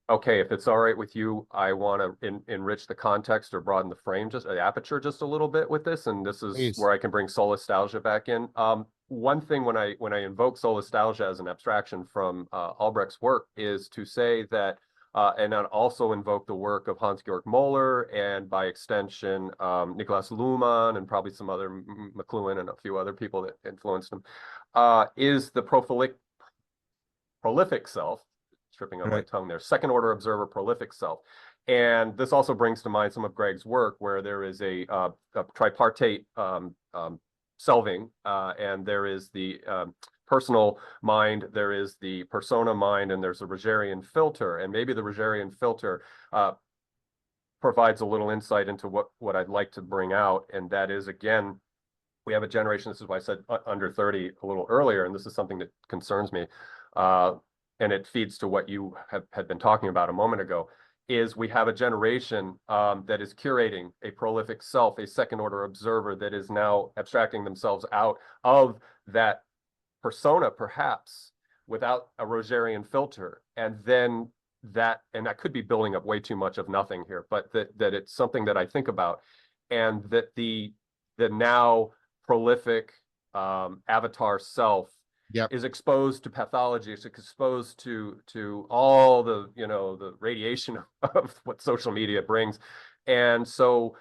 Okay, if it's all right with you, I want to enrich the context or broaden the frame, just the aperture just a little bit with this, and this is Please. where I can bring solastalgia back in. One thing when I invoke solastalgia as an abstraction from Albrecht's work is to say that, and then also invoke the work of Hans-Georg Moeller, and by extension, Niklas Luhmann, and probably some other, McLuhan and a few other people that influenced him, is the prolific self, tripping on my tongue there, second order observer, prolific self. And this also brings to mind some of Gregg's work, where there is a tripartite selving, and there is the personal mind, there is the persona mind, and there's a Rogerian filter. And maybe the Rogerian filter provides a little insight into what I'd like to bring out. And that is, again, we have a generation, this is why I said under 30 a little earlier, and this is something that concerns me. And it feeds to what you had been talking about a moment ago, is we have a generation that is curating a prolific self, a second order observer that is now abstracting themselves out of that persona, perhaps without a Rogerian filter. And then that could be building up way too much of nothing here, but that it's something that I think about, and that the now prolific avatar self is exposed to pathology, it's exposed to all the, the radiation of what social media brings. And so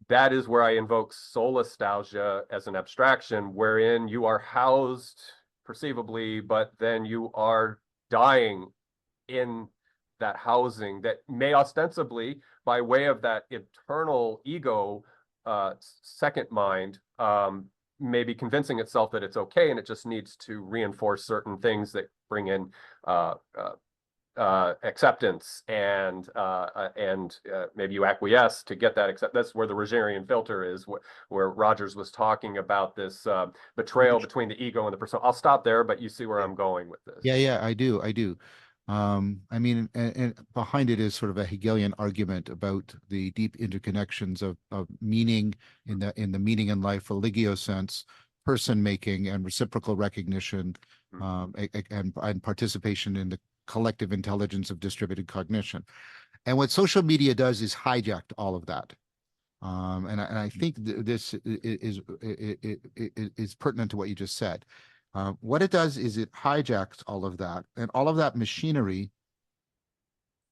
that is where I invoke solastalgia as an abstraction, wherein you are housed perceivably, but then you are dying in that housing that may ostensibly, by way of that internal ego, second mind, may be convincing itself that it's okay, and it just needs to reinforce certain things that bring in acceptance, and maybe you acquiesce to get that accept. That's where the Rogerian filter is, where Rogers was talking about this betrayal between the ego and the persona. I'll stop there, but you see where I'm going with this. Yeah, I do. I mean, and behind it is sort of a Hegelian argument about the deep interconnections of meaning in the meaning in life, religio sense, person making, and reciprocal recognition, and participation in the collective intelligence of distributed cognition. And what social media does is hijacked all of that. And I think this is pertinent to what you just said. What it does is it hijacks all of that, and all of that machinery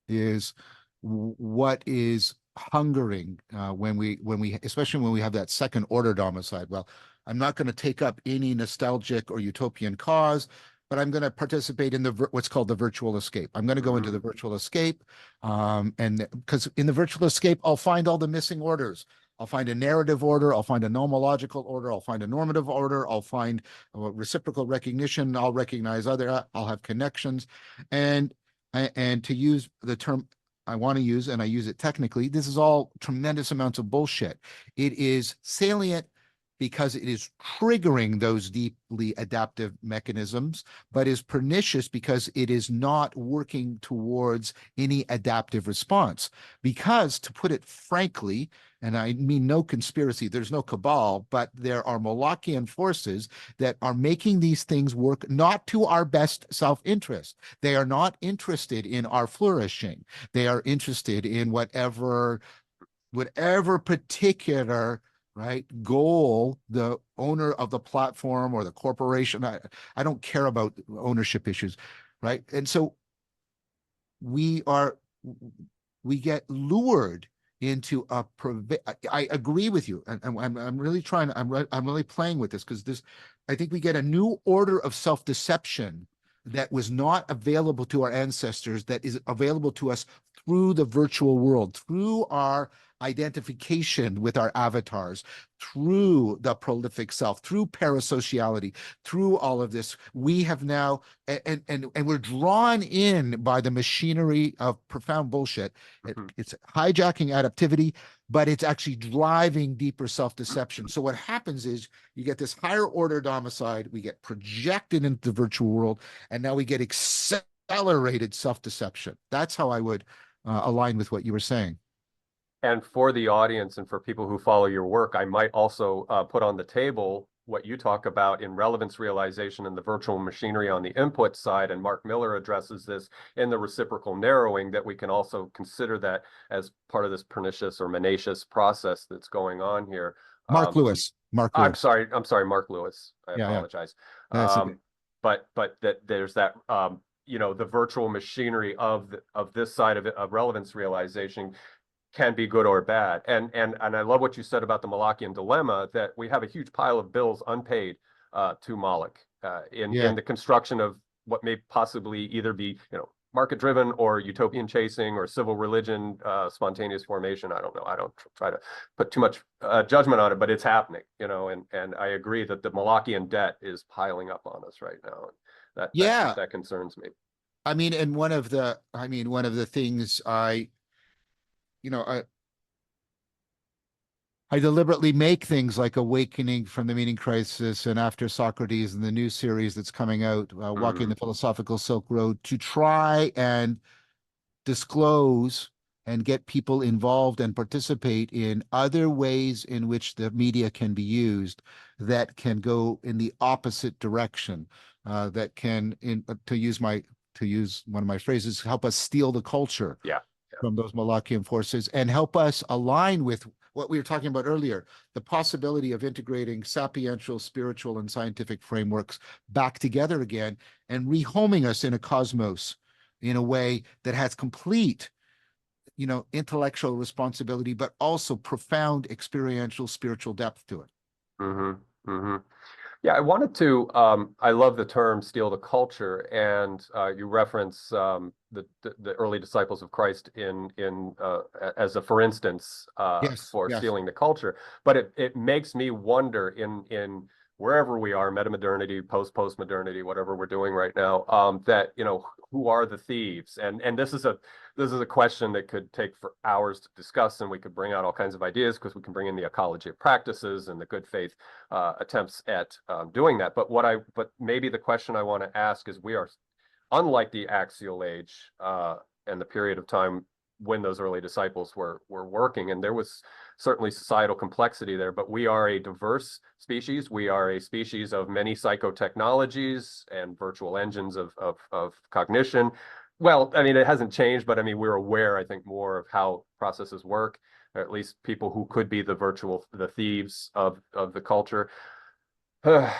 is what is hungering when we especially when we have that second order domicide. Well, I'm not going to take up any nostalgic or utopian cause, but I'm going to participate in what's called the virtual escape. I'm going to go into the virtual escape, and because in the virtual escape, I'll find all the missing orders. I'll find a narrative order. I'll find a nomological order. I'll find a normative order. I'll find reciprocal recognition. I'll recognize I'll have connections, and to use the term I want to use, and I use it technically, this is all tremendous amounts of bullshit. It is salient because it is triggering those deeply adaptive mechanisms, but is pernicious because it is not working towards any adaptive response. Because, to put it frankly, and I mean no conspiracy, there's no cabal, but there are Molochian forces that are making these things work not to our best self-interest. They are not interested in our flourishing. They are interested in whatever particular goal the owner of the platform or the corporation. I don't care about ownership issues, right? And so we get lured into I agree with you, and I'm really trying. I'm really playing with this, because I think we get a new order of self-deception that was not available to our ancestors, that is available to us through the virtual world, through our identification with our avatars, through the prolific self, through parasociality, through all of this. We have now, and we're drawn in by the machinery of profound bullshit. It's hijacking adaptivity, but it's actually driving deeper self-deception. So what happens is you get this higher order domicide, we get projected into the virtual world, and now we get accelerated self-deception. That's how I would align with what you were saying. And for the audience and for people who follow your work, I might also put on the table what you talk about in relevance realization and the virtual machinery on the input side. And Mark Miller addresses this in the reciprocal narrowing, that we can also consider that as part of this pernicious or menacious process that's going on here. Mark Lewis. I'm sorry, Mark Lewis. I apologize. Okay. But that there's that the virtual machinery of this side of relevance realization can be good or bad. And I love what you said about the Molochian dilemma, that we have a huge pile of bills unpaid to Moloch in the construction of what may possibly either be market driven or utopian chasing or civil religion spontaneous formation. I don't know. I don't try to put too much judgment on it, but it's happening. And I agree that the Molochian debt is piling up on us right now. That concerns me. I mean, and one of the things I deliberately make things like Awakening from the Meaning Crisis and After Socrates and the new series that's coming out, Walking the Philosophical Silk Road, to try and disclose and get people involved and participate in other ways in which the media can be used that can go in the opposite direction, that can, to use one of my phrases, help us steal the culture Yeah. from those Malachian forces and help us align with what we were talking about earlier, the possibility of integrating sapiential, spiritual, and scientific frameworks back together again and rehoming us in a cosmos in a way that has complete, intellectual responsibility, but also profound experiential spiritual depth to it. Mm-hmm. Mm-hmm. Yeah, I wanted to, I love the term steal the culture, and you reference the early disciples of Christ as a for instance Yes, for yes. stealing the culture. But it makes me wonder in wherever we are, meta-modernity, post-modernity, whatever we're doing right now, that, who are the thieves? And this is a question that could take for hours to discuss, and we could bring out all kinds of ideas because we can bring in the ecology of practices and the good faith attempts at doing that. But maybe the question I want to ask is, we are unlike the axial age and the period of time when those early disciples were working, and there was certainly societal complexity there, but we are a diverse species. We are a species of many psychotechnologies and virtual engines of cognition. Well, I mean, it hasn't changed, but I mean, we're aware, I think, more of how processes work, or at least people who could be the thieves of the culture. The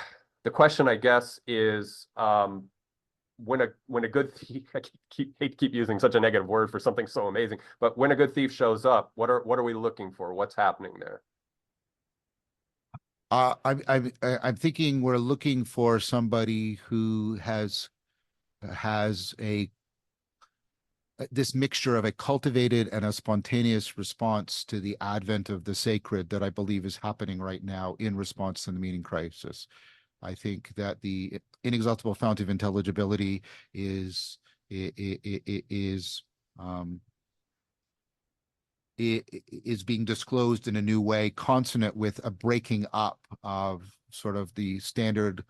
question, I guess, is when a good thief, I hate to keep using such a negative word for something so amazing, but when a good thief shows up, what are we looking for? What's happening there? I'm thinking we're looking for somebody who has this mixture of a cultivated and a spontaneous response to the advent of the sacred that I believe is happening right now in response to the meaning crisis. I think that the inexhaustible fount of intelligibility is being disclosed in a new way, consonant with a breaking up of sort of the standard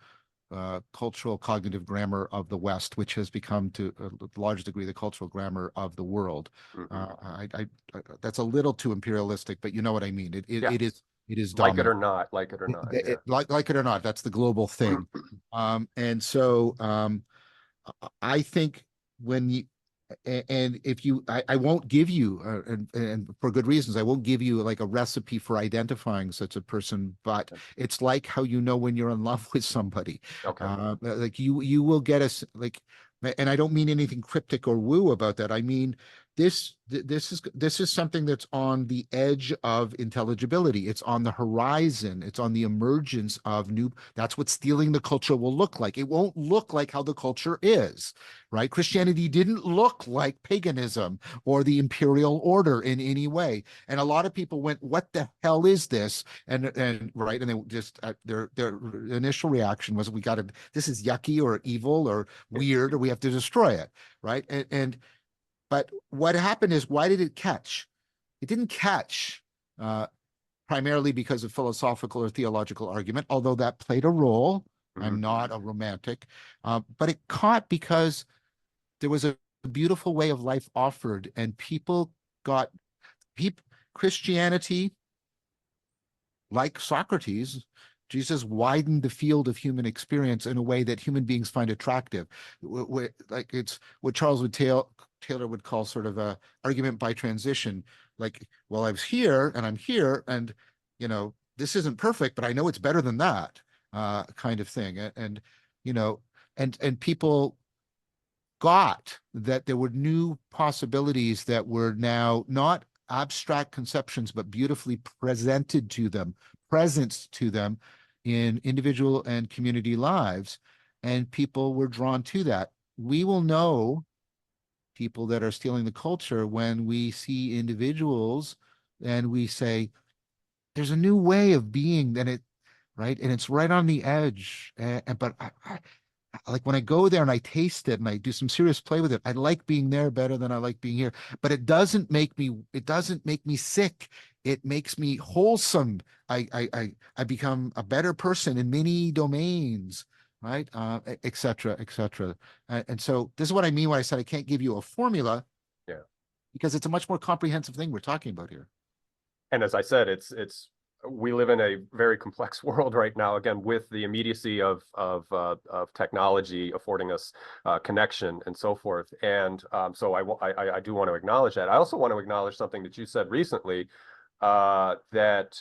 cultural cognitive grammar of the West, which has become to a large degree the cultural grammar of the world. Mm-hmm. That's a little too imperialistic, but you know what I mean. Yeah. It is Like it dominant. or not, like it or not. Yeah. Like it or not, that's the global thing. And so I think when you and if you I won't give you and for good reasons, I won't give you like a recipe for identifying such a person, but it's like how you know when you're in love with somebody. Okay. Like you will get us like, and I don't mean anything cryptic or woo about that. I mean this is something that's on the edge of intelligibility. It's on the horizon. It's on the emergence of new. That's what stealing the culture will look like. It won't look like how the culture is, right? Christianity didn't look like paganism or the imperial order in any way. And a lot of people went, "What the hell is this?" And right, and they just their initial reaction was, "We got to. This is yucky or evil or weird, or we have to destroy it." Right, but what happened is, why did it catch? It didn't catch primarily because of philosophical or theological argument, although that played a role. I'm not a romantic, but it caught because there was a beautiful way of life offered, and Christianity, like Socrates, Jesus widened the field of human experience in a way that human beings find attractive. Like it's what Taylor would call sort of a argument by transition. Like, well, I was here and I'm here, and this isn't perfect, but I know it's better than that, kind of thing. And people got that there were new possibilities that were now not abstract conceptions, but beautifully presented to them, present to them in individual and community lives. And people were drawn to that. We will know people that are stealing the culture when we see individuals and we say, there's a new way of being, right? And it's right on the edge. But like when I go there and I taste it and I do some serious play with it, I like being there better than I like being here. But it doesn't make me sick. It makes me wholesome. I become a better person in many domains, right? Et cetera, et cetera. And so this is what I mean when I said I can't give you a formula. Yeah. because it's a much more comprehensive thing we're talking about here. And as I said, we live in a very complex world right now, again, with the immediacy of technology affording us connection and so forth. And so I do want to acknowledge that. I also want to acknowledge something that you said recently, that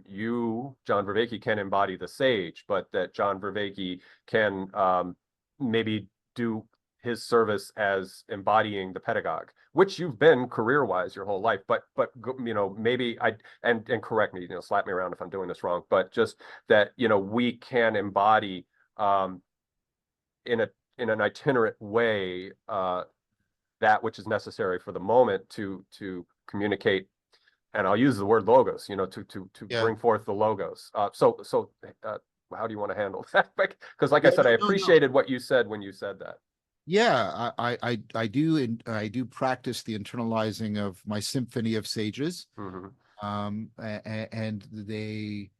you, John Vervaeke, can embody the sage, but that John Vervaeke can maybe do his service as embodying the pedagogue, which you've been career-wise your whole life. But maybe and correct me, slap me around if I'm doing this wrong, but just that, we can embody in an itinerant way that which is necessary for the moment to communicate. And I'll use the word logos, to bring forth the logos. So how do you want to handle that? Because like I said, I appreciated what you said when you said that. Yeah, I do, and I do practice the internalizing of my symphony of sages, and they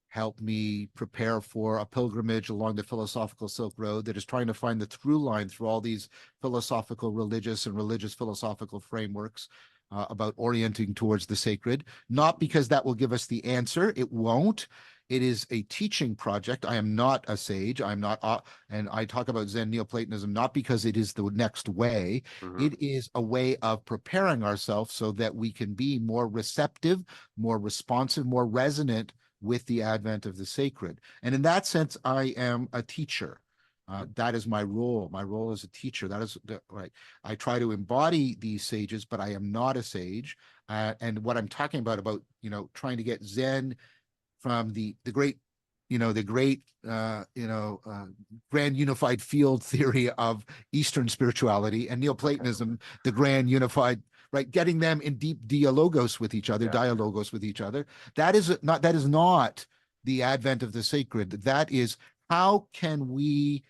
help me prepare for a pilgrimage along the philosophical Silk Road that is trying to find the through line through all these philosophical, religious philosophical frameworks about orienting towards the sacred. Not because that will give us the answer; it won't. It is a teaching project. I am not a sage. I'm not, and I talk about Zen Neoplatonism not because it is the next way. It is a way of preparing ourselves so that we can be more receptive, more responsive, more resonant with the advent of the sacred. And in that sense, I am a teacher. That is my role. My role as a teacher. That is right. I try to embody these sages, but I am not a sage. And what I'm talking about, trying to get Zen from the great grand unified field theory of Eastern spirituality, and Neoplatonism, the grand unified, right? Getting them in deep dialogos with each other, That is not the advent of the sacred. That is, how can we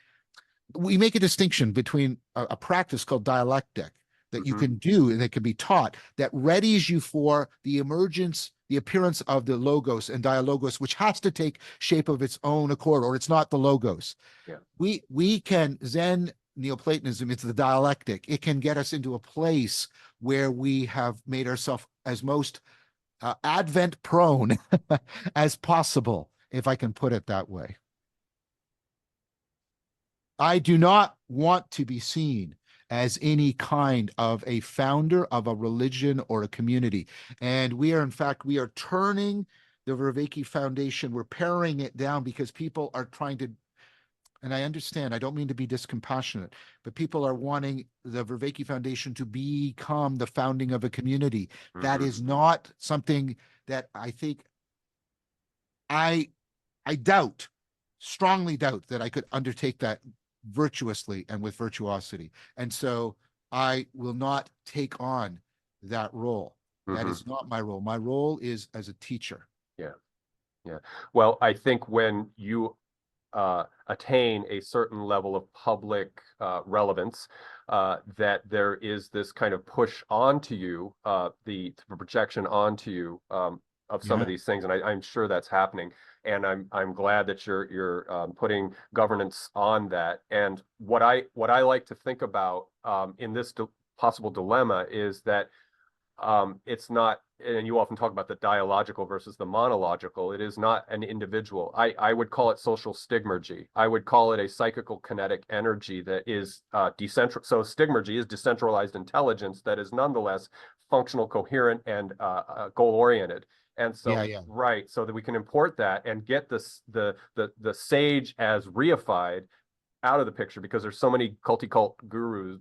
make a distinction between a practice called dialectic that you can do and that can be taught, that readies you for the emergence, the appearance of the logos and dialogos, which has to take shape of its own accord, or it's not the logos. Yeah. We can Zen Neoplatonism, it's the dialectic. It can get us into a place where we have made ourselves as most advent prone as possible, if I can put it that way. I do not want to be seen as any kind of a founder of a religion or a community. And we are turning the Vervaeke Foundation, we're paring it down because people are trying to, and I understand, I don't mean to be discompassionate, but people are wanting the Vervaeke Foundation to become the founding of a community. That is not something that I think I strongly doubt that I could undertake that virtuously and with virtuosity. And so I will not take on that role. That is not my role. My role is as a teacher. Yeah. Yeah. Well, I think when you attain a certain level of public relevance, that there is this kind of push onto you, the projection onto you of some of these things, and I'm sure that's happening. And I'm glad that you're putting governance on that. And what I like to think about in this possible dilemma is that it's not, and you often talk about the dialogical versus the monological. It is not an individual. I would call it social stigmergy. I would call it a psychical kinetic energy that is decentralized. So stigmergy is decentralized intelligence that is nonetheless functional, coherent, and goal-oriented. And so, right, so that we can import that and get this the sage as reified out of the picture, because there's so many culty cult gurus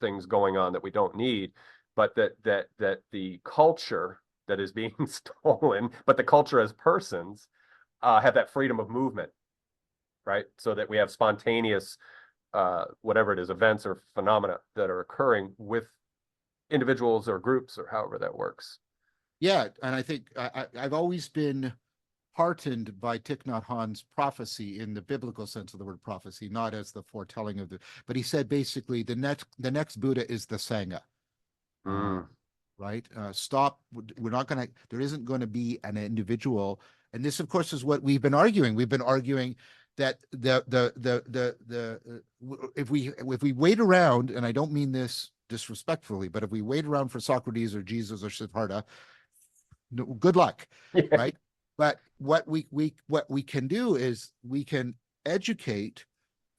things going on that we don't need, but that the culture that is being stolen, but the culture as persons have that freedom of movement, right? So that we have spontaneous whatever it is, events or phenomena that are occurring with individuals or groups or however that works. Yeah, and I think I've always been heartened by Thich Nhat Hanh's prophecy in the biblical sense of the word prophecy, not as the foretelling of but he said basically the next Buddha is the Sangha. Right? Stop. We're not going to, there isn't going to be an individual. And this, of course, is what we've been arguing. We've been arguing that if we wait around, and I don't mean this disrespectfully, but if we wait around for Socrates or Jesus or Siddhartha, no, good luck, Yeah. right? But what we can do is we can educate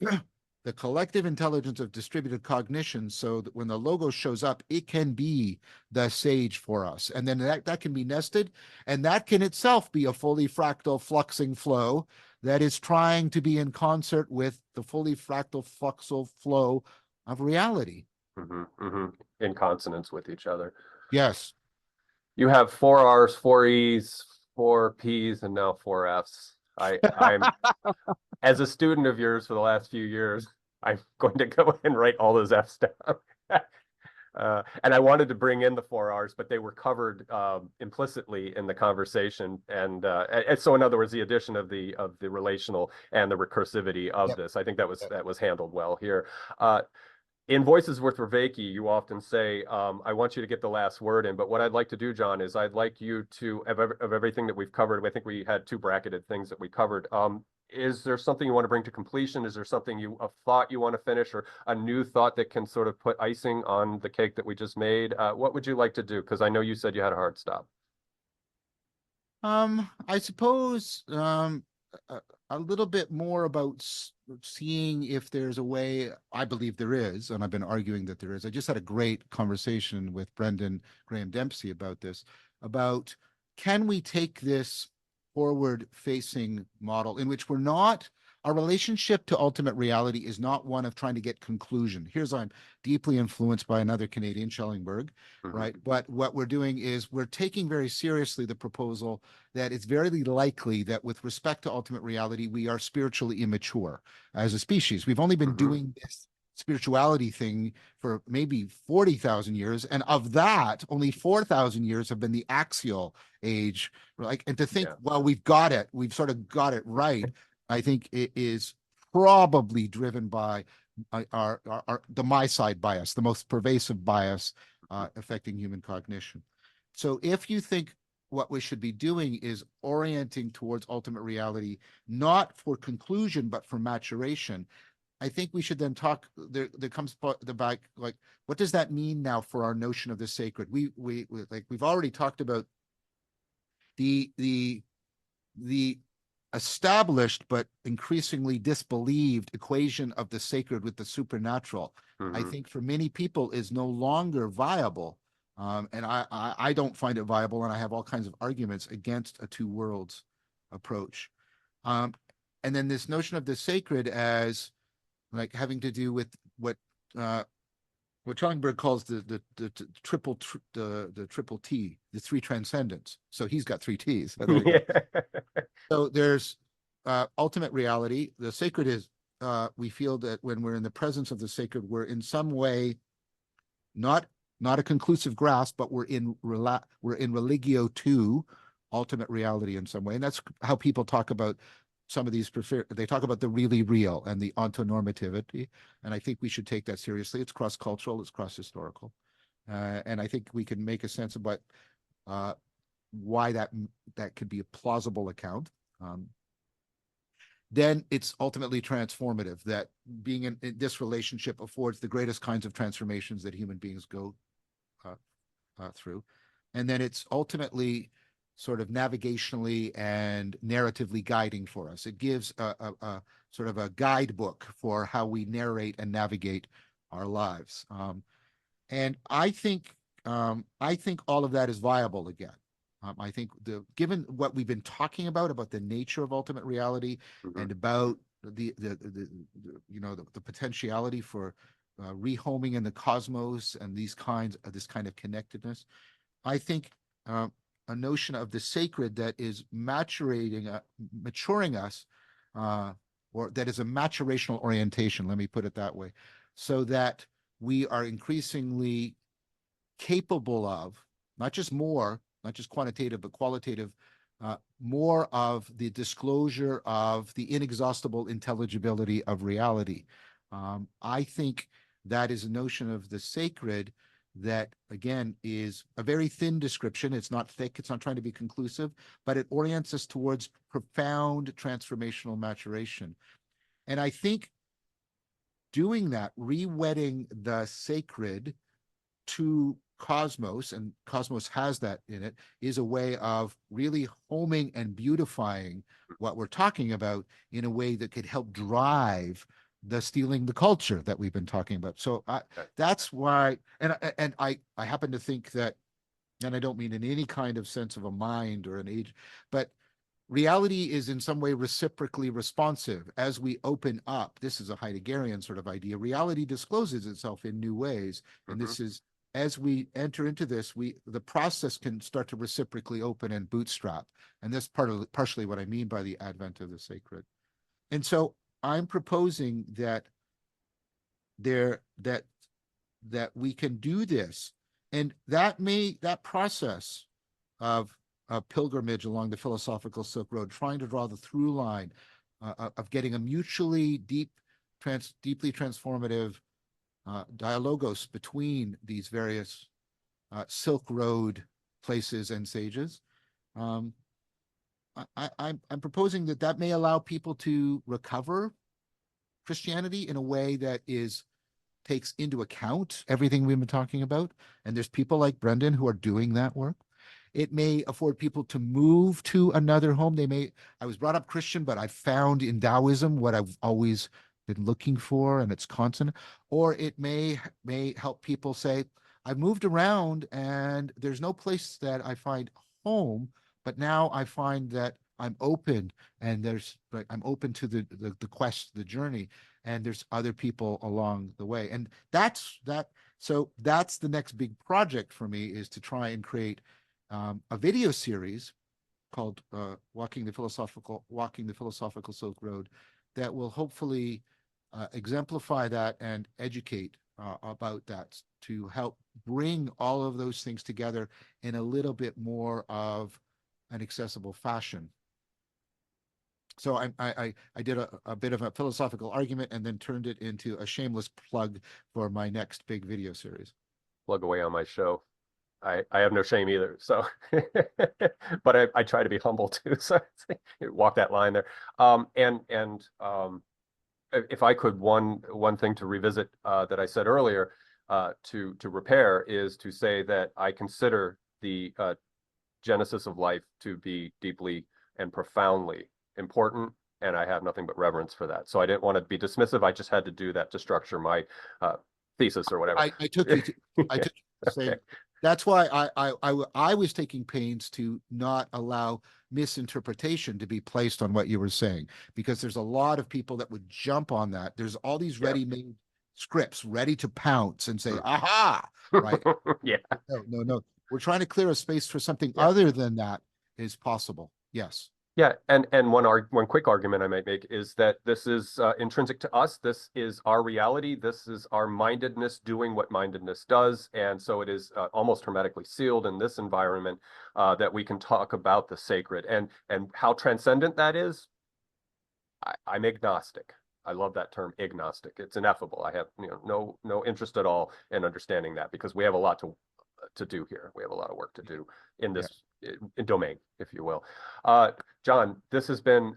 the collective intelligence of distributed cognition so that when the logo shows up, it can be the sage for us. And then that can be nested, and that can itself be a fully fractal fluxing flow that is trying to be in concert with the fully fractal fluxal flow of reality. In consonance with each other. Yes. You have 4 R's, 4 E's, 4 P's, and now 4 F's. I'm as a student of yours for the last few years, I'm going to go and write all those F's down. And I wanted to bring in the 4 R's, but they were covered implicitly in the conversation. And so, in other words, the addition of the relational and the recursivity of this, I think that was handled well here. In Voices with Vervaeke, you often say, I want you to get the last word in, but what I'd like to do, John, is I'd like you to, of everything that we've covered, I think we had 2 bracketed things that we covered. Is there something you want to bring to completion? Is there something a thought you want to finish, or a new thought that can sort of put icing on the cake that we just made? What would you like to do? Because I know you said you had a hard stop. I suppose a little bit more about seeing if there's a way. I believe there is, and I've been arguing that there is. I just had a great conversation with Brendan Graham Dempsey about this, about can we take this forward-facing model in which our relationship to ultimate reality is not one of trying to get conclusion. I'm deeply influenced by another Canadian, Schellenberg, right? But what we're doing is we're taking very seriously the proposal that it's very likely that with respect to ultimate reality, we are spiritually immature as a species. We've only been doing this spirituality thing for maybe 40,000 years. And of that, only 4,000 years have been the axial age. And to think, well, we've sort of got it right. I think it is probably driven by the Domicide bias, the most pervasive bias affecting human cognition. So if you think what we should be doing is orienting towards ultimate reality, not for conclusion, but for maturation, I think we should then talk. There comes the back, like, what does that mean now for our notion of the sacred? We've already talked about the established but increasingly disbelieved equation of the sacred with the supernatural. I think for many people is no longer viable. And I don't find it viable, and I have all kinds of arguments against a 2 worlds approach. And then this notion of the sacred as like having to do with what Schellenberg calls the triple T, the 3 transcendents. So he's got 3 T's. So there's ultimate reality. The sacred is, we feel that when we're in the presence of the sacred, we're in some way not a conclusive grasp, but we're in religio to ultimate reality in some way. And that's how people talk about some of these. They talk about the really real and the ontonormativity. And I think we should take that seriously. It's cross-cultural, it's cross-historical. And I think we can make a sense about why that could be a plausible account. Then it's ultimately transformative, that being in this relationship affords the greatest kinds of transformations that human beings go through. And then it's ultimately sort of navigationally and narratively guiding for us. It gives a sort of a guidebook for how we narrate and navigate our lives. And I think all of that is viable again. I think given what we've been talking about the nature of ultimate reality and about the potentiality for rehoming in the cosmos and this kind of connectedness, I think a notion of the sacred that is maturing us, or that is a maturational orientation, let me put it that way, so that we are increasingly capable of not just quantitative, but qualitative, more of the disclosure of the inexhaustible intelligibility of reality. I think that is a notion of the sacred that, again, is a very thin description. It's not thick. It's not trying to be conclusive, but it orients us towards profound transformational maturation. And I think doing that, re-wedding the sacred to Cosmos, and Cosmos has that in it, is a way of really homing and beautifying what we're talking about in a way that could help drive the stealing the culture that we've been talking about. So that's why, and I happen to think that, and I don't mean in any kind of sense of a mind or an age, but reality is in some way reciprocally responsive. As we open up, this is a Heideggerian sort of idea, reality discloses itself in new ways. And this is, as we enter into this, the process can start to reciprocally open and bootstrap. And that's partially what I mean by the advent of the sacred. And so I'm proposing that that we can do this, and that process of a pilgrimage along the philosophical Silk Road, trying to draw the through line of getting a mutually deeply transformative dialogos between these various Silk Road places and sages. I'm proposing that may allow people to recover Christianity in a way that takes into account everything we've been talking about. And there's people like Brendan who are doing that work. It may afford people to move to another home. I was brought up Christian, but I found in Taoism what I've always been looking for, and it's constant. Or it may help people say, I've moved around and there's no place that I find home, but now I find that I'm open, and I'm open to the quest, the journey, and there's other people along the way. And so that's the next big project for me, is to try and create a video series called Walking the Philosophical Silk Road that will hopefully exemplify that and educate about that, to help bring all of those things together in a little bit more of an accessible fashion. So I did a bit of a philosophical argument and then turned it into a shameless plug for my next big video series. Plug away on my show. I have no shame either. So, but I try to be humble too. So walk that line there. If I could, one thing to revisit that I said earlier to repair is to say that I consider the genesis of life to be deeply and profoundly important, and I have nothing but reverence for that. So I didn't want to be dismissive. I just had to do that to structure my thesis or whatever. I took you to say, that's why I was taking pains to not allow misinterpretation to be placed on what you were saying, because there's a lot of people that would jump on that. There's all these ready-made scripts ready to pounce and say, aha, right? Yeah. No. We're trying to clear a space for something other than that is possible. Yes. Yeah, and one quick argument I might make is that this is intrinsic to us. This is our reality. This is our mindedness doing what mindedness does, and so it is almost hermetically sealed in this environment that we can talk about the sacred and how transcendent that is. I'm agnostic. I love that term, agnostic. It's ineffable. I have no interest at all in understanding that, because we have a lot to do here. We have a lot of work to do in this domain, if you will. John, this has been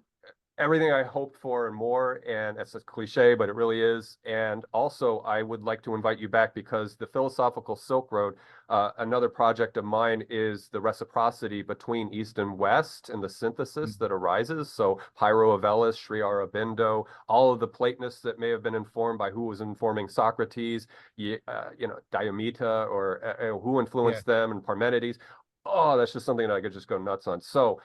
everything I hoped for and more, and it's a cliche, but it really is. And also, I would like to invite you back, because the Philosophical Silk Road, another project of mine, is the reciprocity between East and West and the synthesis that arises. So Pyro Avellis, Sri Aurobindo, all of the Platonists that may have been informed by who was informing Socrates, Diomita, or who influenced them, and Parmenides. Oh, that's just something that I could just go nuts on. So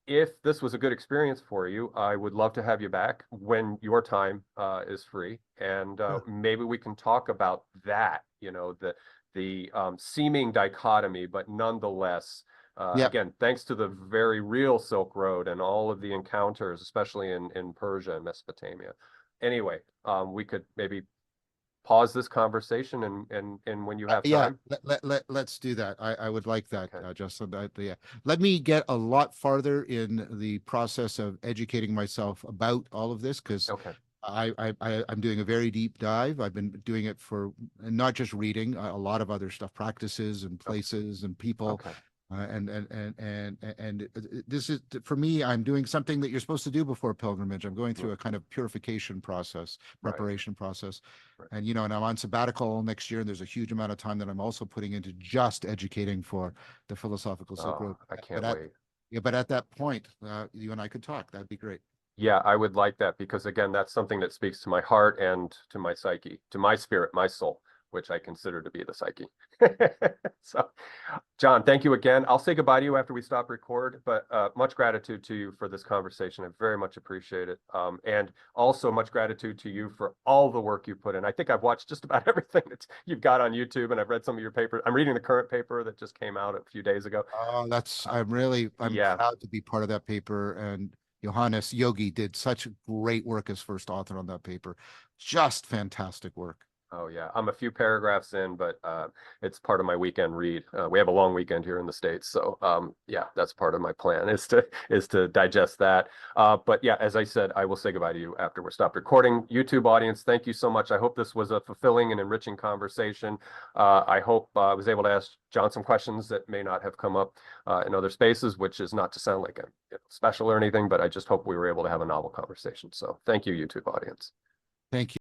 if this was a good experience for you, I would love to have you back when your time is free, and maybe we can talk about that, the seeming dichotomy, but nonetheless, again, thanks to the very real Silk Road and all of the encounters, especially in Persia and Mesopotamia. Anyway, we could maybe pause this conversation and when you have time. Let's do that. I would like that, Justin. Let me get a lot farther in the process of educating myself about all of this, because I'm doing a very deep dive. I've been doing it for not just reading, a lot of other stuff, practices and places and people. This is, for me, I'm doing something that you're supposed to do before pilgrimage. I'm going through a kind of purification process, Right. preparation process. Right. And, you know, and I'm on sabbatical next year, and there's a huge amount of time that I'm also putting into just educating for the philosophical Silk Road. I can't But wait. yeah, but at that point, you and I could talk. That'd be great. Yeah, I would like that because again, that's something that speaks to my heart and to my psyche, to my spirit, my soul, which I consider to be the psyche. So, John, thank you again. I'll say goodbye to you after we stop record, but much gratitude to you for this conversation. I very much appreciate it. And also much gratitude to you for all the work you put in. I think I've watched just about everything that you've got on YouTube, and I've read some of your papers. I'm reading the current paper that just came out a few days ago. Oh, I'm Yeah. proud to be part of that paper. And Johannes Yogi did such great work as first author on that paper. Just fantastic work. Oh yeah, I'm a few paragraphs in, but it's part of my weekend read. We have a long weekend here in the States, so yeah, that's part of my plan is to digest that. But yeah, as I said, I will say goodbye to you after we're stopped recording. YouTube audience, thank you so much. I hope this was a fulfilling and enriching conversation. I hope I was able to ask John some questions that may not have come up in other spaces, which is not to sound like I'm special or anything, but I just hope we were able to have a novel conversation. So thank you, YouTube audience. Thank you.